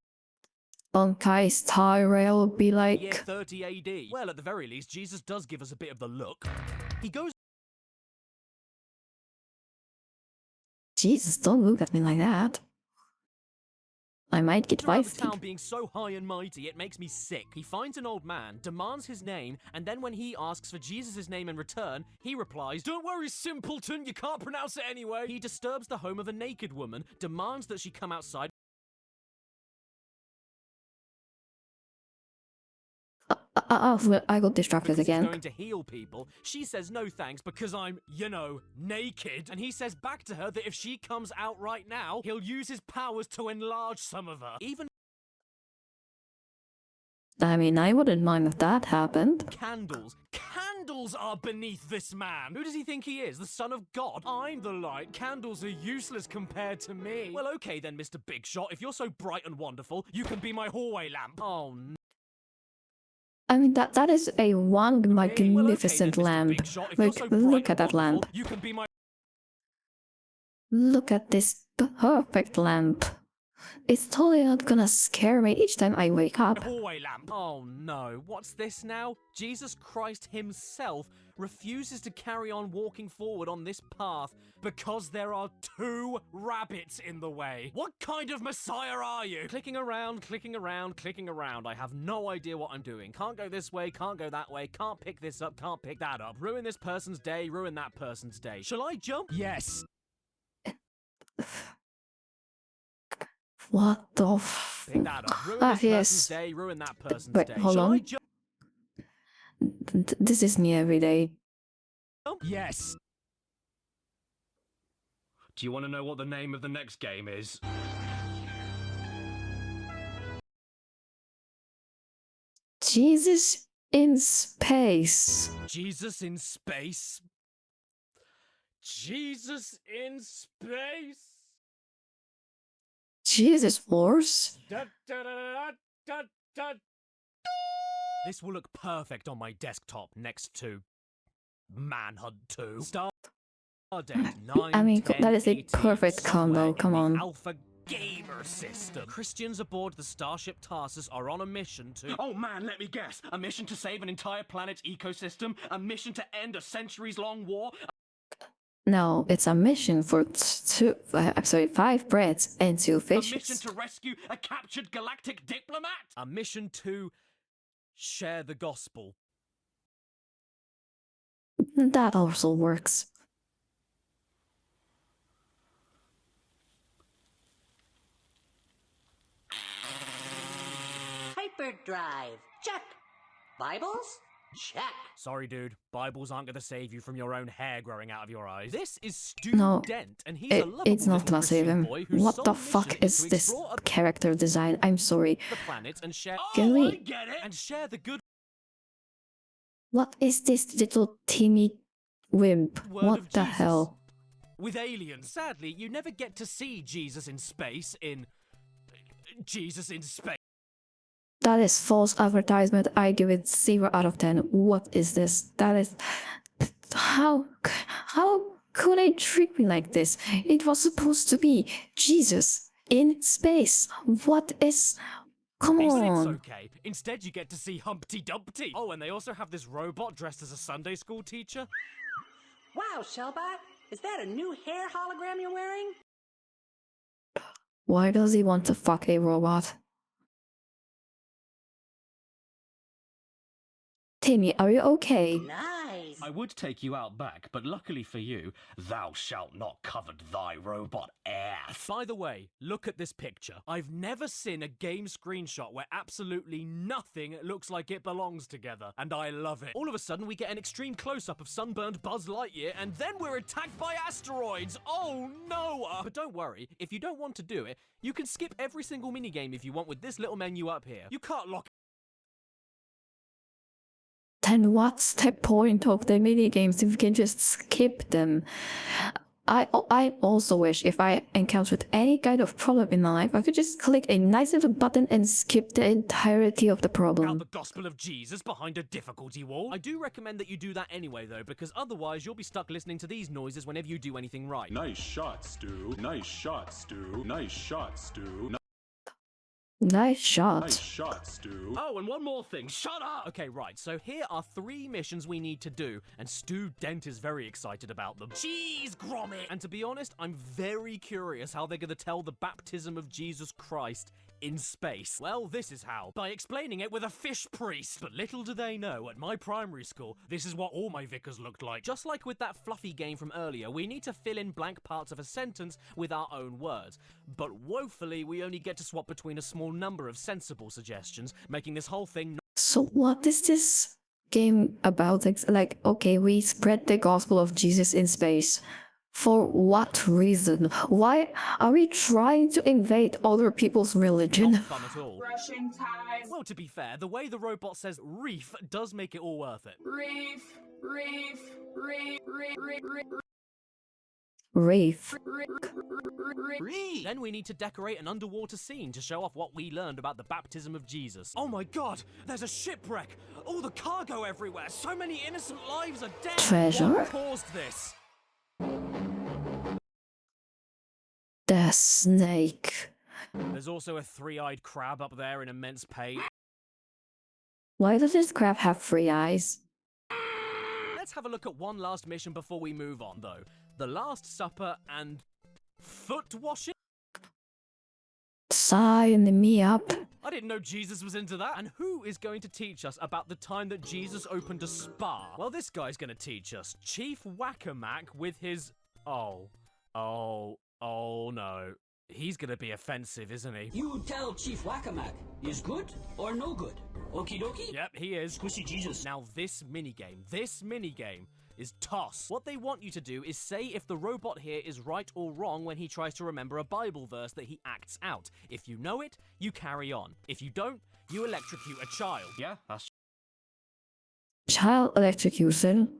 Bunkai's Tyrell would be like... year 30 AD. Well, at the very least, Jesus does give us a bit of the look. He goes... Jesus, don't look at me like that. I might get Around the feisty. town being so high and mighty, it makes me sick. He finds an old man, demands his name, and then when he asks for Jesus' name in return, he replies, "Don't worry, simpleton, you can't pronounce it anyway." He disturbs the home of a naked woman, demands that she come outside. I got distracted Because again. he's going to heal people. She says no thanks because I'm, naked. And he says back to her that if she comes out right now, he'll use his powers to enlarge some of her. Even I mean, I wouldn't mind if that happened. candles are beneath this man. Who does he think he is? The son of God? I'm the light. Candles are useless compared to me. Well, okay then, Mr. Big Shot. If you're so bright and wonderful, you can be my hallway lamp. Oh, no. I mean, that is a one magnificent lamp. Like, look at that lamp. You can be my... Look at this perfect lamp. It's totally not gonna scare me each time I wake up. hallway lamp. Oh no, what's this now? Jesus Christ himself refuses to carry on walking forward on this path because there are 2 rabbits in the way. What kind of messiah are you? Clicking around, clicking around, clicking around. I have no idea what I'm doing. Can't go this way, can't go that way, can't pick this up, can't pick that up. Ruin this person's day, ruin that person's day. Shall I jump? Yes. What the Pick that up. Ruin this person's day, ruin that person's Wait, day. hold Shall on. I jump? This is me every day. Yes. Do you want to know what the name of the next game is? Jesus in space. Jesus in space? Jesus in space? Jesus Wars? Da, da, da, da, da, da. This will look perfect on my desktop next to Manhunt 2. Stardate 9, I mean, 10, that is a 18, perfect combo, somewhere come in on. the Alpha Gamer system. Christians aboard the Starship Tarsus are on a mission to... Oh man, let me guess. A mission to save an entire planet's ecosystem? A mission to end a centuries-long war? No, it's a mission for 5 breads and 2 A fishes. mission to rescue a captured galactic diplomat? A mission to share the gospel. That also works. Hyperdrive. Check. Bibles? Check. Sorry, dude. Bibles aren't gonna save you from your own hair growing out of your eyes. This is Stu No, Dent, and he's a lovable it's not little gonna save Christian him. boy whose What sole the mission fuck is to this explore character design? I'm sorry. the planet and share... Can we- I get it! And share the good What is this little teeny wimp? word What of the Jesus hell? with aliens. Sadly, you never get to see Jesus in space in... Jesus in space. That is false advertisement. I give it 0 out of 10. What is this? That is... How could they trick me like this? It was supposed to be Jesus in space. What is... Come It's on. okay. Instead, you get to see Humpty Dumpty. Oh, and they also have this robot dressed as a Sunday school teacher. Wow, Shellbot. Is that a new hair hologram you're wearing? Why does he want to fuck a robot? Timmy, are you okay? Nice. I would take you out back, but luckily for you, thou shalt not covet thy robot ass. By the way, look at this picture. I've never seen a game screenshot where absolutely nothing looks like it belongs together, and I love it. All of a sudden, we get an extreme close-up of sunburned Buzz Lightyear, and then we're attacked by asteroids! Oh, no! But don't worry, if you don't want to do it, you can skip every single minigame if you want with this little menu up here. You can't lock... Then what's the point of the minigames if you can just skip them? I also wish if I encountered any kind of problem in my life, I could just click a nice little button and skip the entirety of the problem. the gospel of Jesus behind a difficulty wall. I do recommend that you do that anyway, though, because otherwise you'll be stuck listening to these noises whenever you do anything right. Nice shot, Stu. Nice shot, Stu. Nice shot, Stu. Nice shot. Nice shot, Stu. Oh, and one more thing. Shut up! Okay, right, so here are 3 missions we need to do, and Stu Dent is very excited about them. Jeez, Gromit! And to be honest, I'm very curious how they're gonna tell the baptism of Jesus Christ in space. Well, this is how. By explaining it with a fish priest. But little do they know, at my primary school, this is what all my vicars looked like. Just like with that fluffy game from earlier, we need to fill in blank parts of a sentence with our own words. But woefully, we only get to swap between a small number of sensible suggestions, making this whole thing So what is this game about? Like, okay, we spread the gospel of Jesus in space. For what reason? Why are we trying to invade other people's religion? not fun at all. Brushing ties. Well, to be fair, the way the robot says reef does make it all worth it. Reef. Then we need to decorate an underwater scene to show off what we learned about the baptism of Jesus. Oh my god, there's a shipwreck! All the cargo everywhere! So many innocent lives are dead! Treasure? What caused this? The snake. There's also a 3-eyed crab up there in immense pain. Why does this crab have 3 eyes? Let's have a look at one last mission before we move on, though. The Last Supper and foot washing? Sign me up. I didn't know Jesus was into that. And who is going to teach us about the time that Jesus opened a spa? Well, this guy's going to teach us. Chief Whack-A-Mac with his... Oh no. He's going to be offensive, isn't he? You tell Chief Whack-A-Mac, is good or no good? Okie dokie? Yep, he is. Squishy Jesus. Now this minigame is toss. What they want you to do is say if the robot here is right or wrong when he tries to remember a Bible verse that he acts out. If you know it, you carry on. If you don't, you electrocute a child. Yeah, that's... Child electrocution?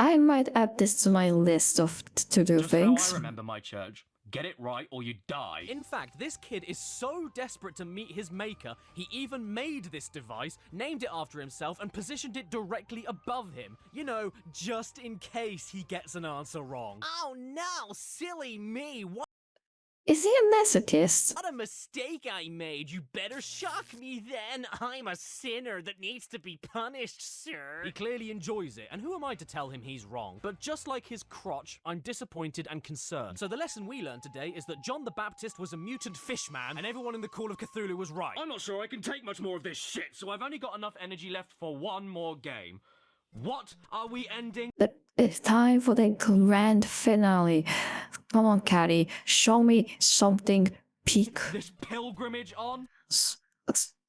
I might add this to my list of to-do Just things. how I remember my church. Get it right or you die. In fact, this kid is so desperate to meet his maker, he even made this device, named it after himself, and positioned it directly above him. You know, just in case he gets an answer wrong. Oh no, silly me, what? Is he a masochist? What a mistake I made. You better shock me then. I'm a sinner that needs to be punished, sir. He clearly enjoys it, and who am I to tell him he's wrong? But just like his crotch, I'm disappointed and concerned. So the lesson we learned today is that John the Baptist was a mutant fish man, and everyone in the Call of Cthulhu was right. I'm not sure I can take much more of this shit, so I've only got enough energy left for one more game. What are we ending? It's time for the grand finale. Come on, Caddy. Show me something peak. This pilgrimage on?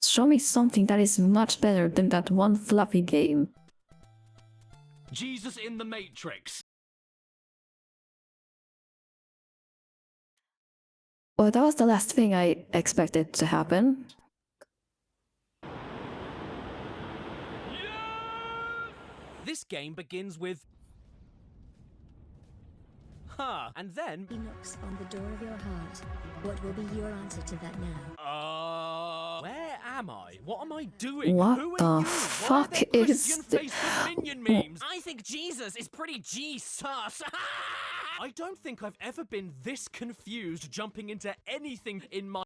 Show me something that is much better than that one fluffy game. Jesus in the Matrix. Well, that was the last thing I expected to happen. This game begins with... and then... He knocks on the door of your heart. What will be your answer to that now? Where am I? What am I doing? What Who are the you? fuck Why are there is Christian Facebook minion memes? I think Jesus is pretty G-sus. I don't think I've ever been this confused jumping into anything in my...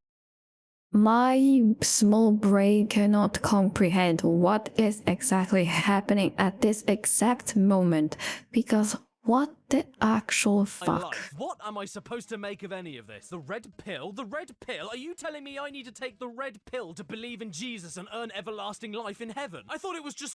My small brain cannot comprehend what is exactly happening at this exact moment, because what the actual fuck? What am I supposed to make of any of this? The red pill? The red pill? Are you telling me I need to take the red pill to believe in Jesus and earn everlasting life in heaven? I thought it was just...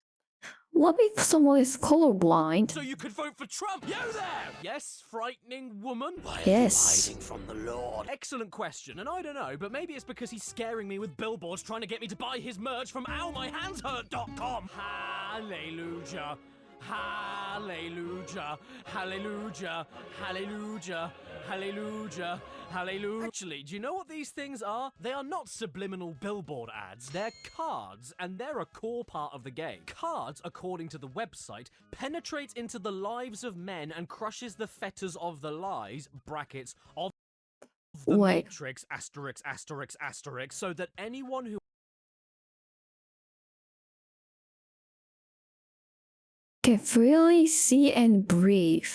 What if someone is colorblind? So you could vote for Trump? You there! Yes, frightening woman? Why Yes. are you hiding from the Lord? Excellent question, and I don't know, but maybe it's because he's scaring me with billboards trying to get me to buy his merch from owmyhandshurt.com. Hallelujah. Hallelujah, hallelujah, hallelujah, hallelujah, hallelujah. Actually, do you know what these things are? They are not subliminal billboard ads. They're cards, and they're a core part of the game. Cards, according to the website, penetrate into the lives of men and crushes the fetters of the lies, brackets, of the Matrix, asterisk, asterisk, asterisk, so that anyone who can freely see and breathe.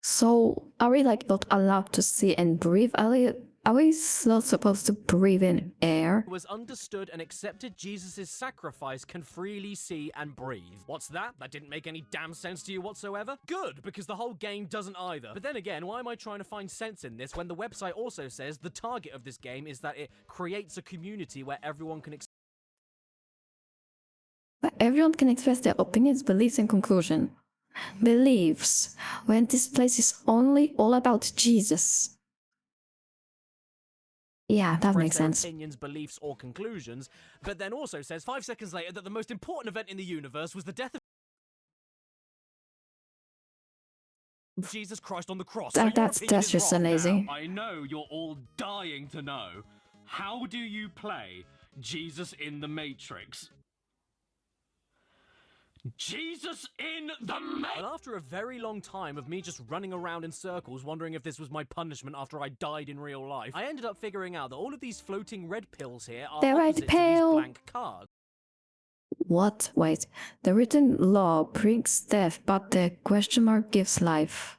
So are we like not allowed to see and breathe? Are we not supposed to breathe in air? Who has understood and accepted Jesus' sacrifice can freely see and breathe. What's that? That didn't make any damn sense to you whatsoever? Good, because the whole game doesn't either. But then again, why am I trying to find sense in this when the website also says the target of this game is that it creates a community where everyone can Everyone can express their opinions, beliefs, and conclusion. Beliefs, when this place is only all about Jesus. Yeah, that makes their sense. opinions, beliefs, or conclusions, but then also says 5 seconds later that the most important event in the universe was the death of Jesus Christ on the cross. That's just amazing. Now, I know you're all dying to know. How do you play Jesus in the Matrix? Jesus in the Matrix! And after a very long time of me just running around in circles wondering if this was my punishment after I died in real life, I ended up figuring out that all of these floating red pills here are They're red opposite to pill. these blank cards. What? Wait. The written law brings death, but the question mark gives life.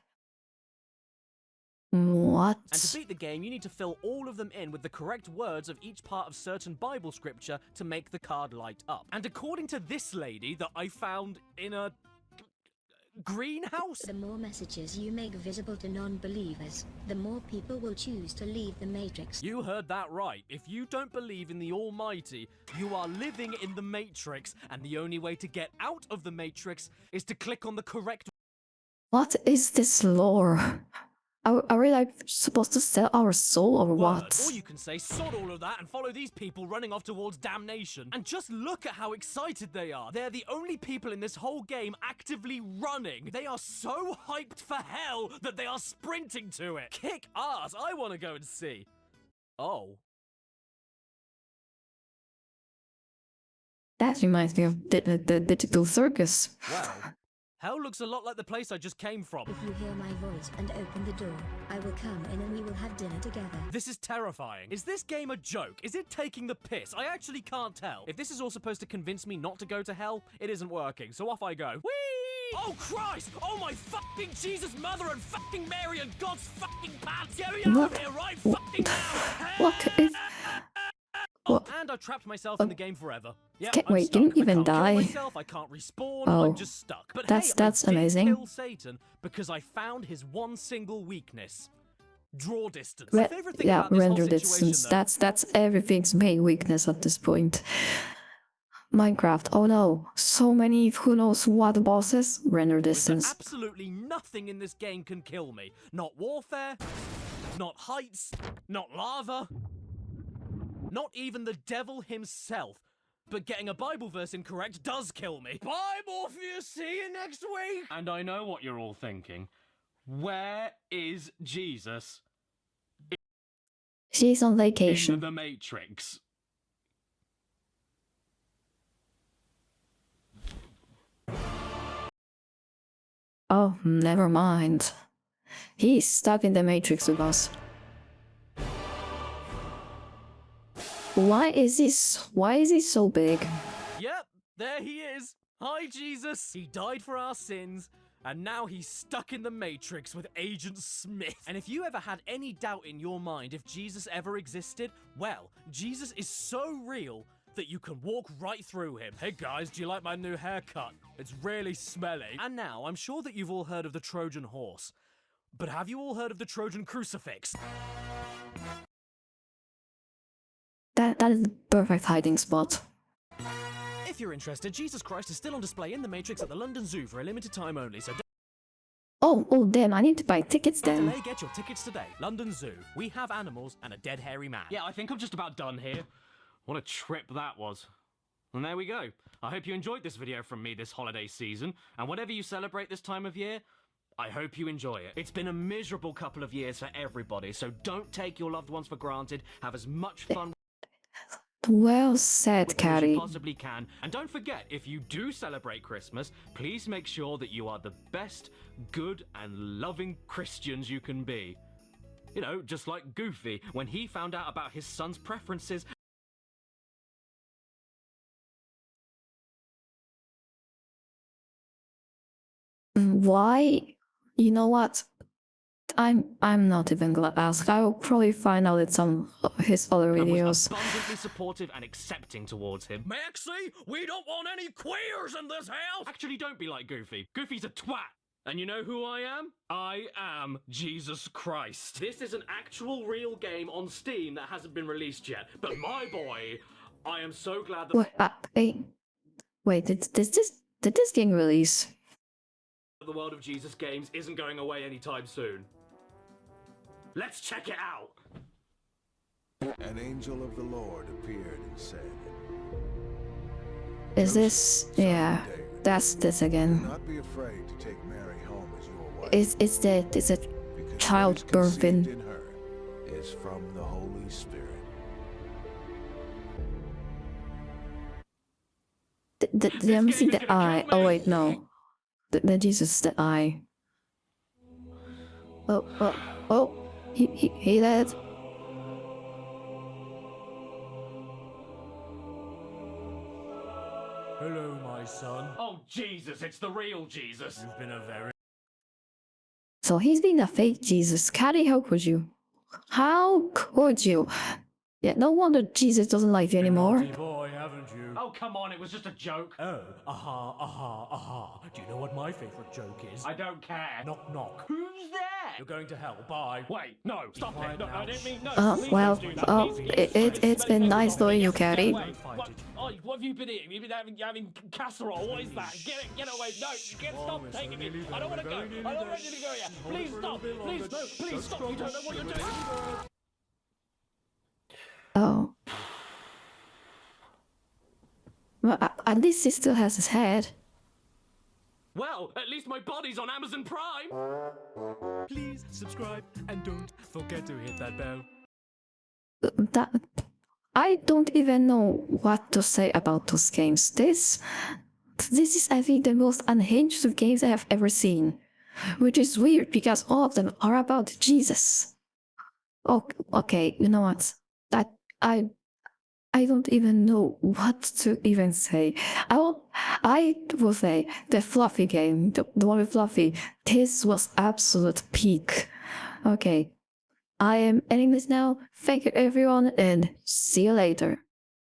What? And to beat the game, you need to fill all of them in with the correct words of each part of certain Bible scripture to make the card light up. And according to this lady that I found in a greenhouse? The more messages you make visible to non-believers, the more people will choose to leave the Matrix. You heard that right. If you don't believe in the Almighty, you are living in the Matrix, and the only way to get out of the Matrix is to click on the correct... What is this lore? Are we like supposed to sell our soul or what? Or you can say sod all of that and follow these people running off towards damnation. And just look at how excited they are. They're the only people in this whole game actively running. They are so hyped for hell that they are sprinting to it. Kick ass. I want to go and see. Oh. That reminds me of the digital circus. Well, hell looks a lot like the place I just came from. If you hear my voice and open the door, I will come in and we will have dinner together. This is terrifying. Is this game a joke? Is it taking the piss? I actually can't tell. If this is all supposed to convince me not to go to hell, it isn't working, so off I go. Whee! Oh Christ! Oh my fucking Jesus, Mother and fucking Mary and God's fucking pants! Get me out of here right fucking now! What is... Oh, and I trapped myself in the game forever. Yeah, Wait, didn't even die? Myself, I can't respawn. Oh, I'm just stuck. But that's I amazing. Kill Satan because I found his one single weakness: draw distance. Render distance. That's everything's main weakness at this point. Minecraft. Oh no, so many who knows what bosses. Render distance. Absolutely nothing in this game can kill me. Not warfare, not heights, not lava. Not even the devil himself. But getting a Bible verse incorrect does kill me. Bye, Morpheus! See you next week! And I know what you're all thinking. Where is Jesus? She's on vacation. In the Matrix. Oh, never mind. He's stuck in the Matrix with us. Why is he so big? Yep, there he is. Hi, Jesus. He died for our sins, and now he's stuck in the Matrix with Agent Smith. And if you ever had any doubt in your mind if Jesus ever existed, well, Jesus is so real that you can walk right through him. Hey guys, do you like my new haircut? It's really smelly. And now, I'm sure that you've all heard of the Trojan horse. But have you all heard of the Trojan crucifix? That is the perfect hiding spot. If you're interested, Jesus Christ is still on display in the Matrix at the London Zoo for a limited time only, so Oh damn, I need to buy tickets then. delay, get your tickets today. London Zoo. We have animals and a dead hairy man. Yeah, I think I'm just about done here. What a trip that was. And there we go. I hope you enjoyed this video from me this holiday season, and whatever you celebrate this time of year, I hope you enjoy it. It's been a miserable couple of years for everybody, so don't take your loved ones for granted. Have as much fun Well said, as Caddy. you possibly can. And don't forget, if you do celebrate Christmas, please make sure that you are the best, good, and loving Christians you can be. You know, just like Goofy, when he found out about his son's preferences Why? You know what? I'm not even gonna ask. I will probably find out in some of his other And was videos. abundantly supportive and accepting towards him. Maxie, we don't want any queers in this house! Actually, don't be like Goofy. Goofy's a twat. And you know who I am? I am Jesus Christ. This is an actual real game on Steam that hasn't been released yet. But my boy, I am so glad that Wait, did this game release? the world of Jesus games isn't going away anytime soon. Let's check it out. An angel of the Lord appeared and said, Is this? Yeah, that's this "Do again. not be afraid to take Mary home as your wife. Is it childbirth Conceived in? in her is from the Holy Spirit." Let me see the eye. Oh wait, no. The Jesus, the eye. Oh, he dead. Hello, my son. Oh, Jesus, it's the real Jesus. You've been a very... So he's being a fake Jesus. Caddy, how could you? How could you? Yeah, no wonder Jesus doesn't like you anymore. Naughty boy, haven't you? Oh, come on, it was just a joke. Oh, aha. Do you know what my favorite joke is? I don't care. Knock, knock. Who's there? You're going to hell. Bye. Wait, no, stop it. No, I didn't mean no. Well, it's been nice knowing you, Caddy. What have you been eating? You've been having casserole. What is that? Get away. No, stop taking it. I don't want to go. I don't want you to go yet. Please stop. Please, no, please stop. You don't know what you're doing. Oh. Well, at least he still has his head. Well, at least my body's on Amazon Prime. Please subscribe and don't forget to hit that bell. I don't even know what to say about those games. This is, I think, the most unhinged of games I have ever seen. Which is weird because all of them are about Jesus. Oh, okay, you know what? I don't even know what to even say. I will say the Fluffy game, the one with Fluffy. This was absolute peak. Okay, I am ending this now. Thank you everyone and see you later.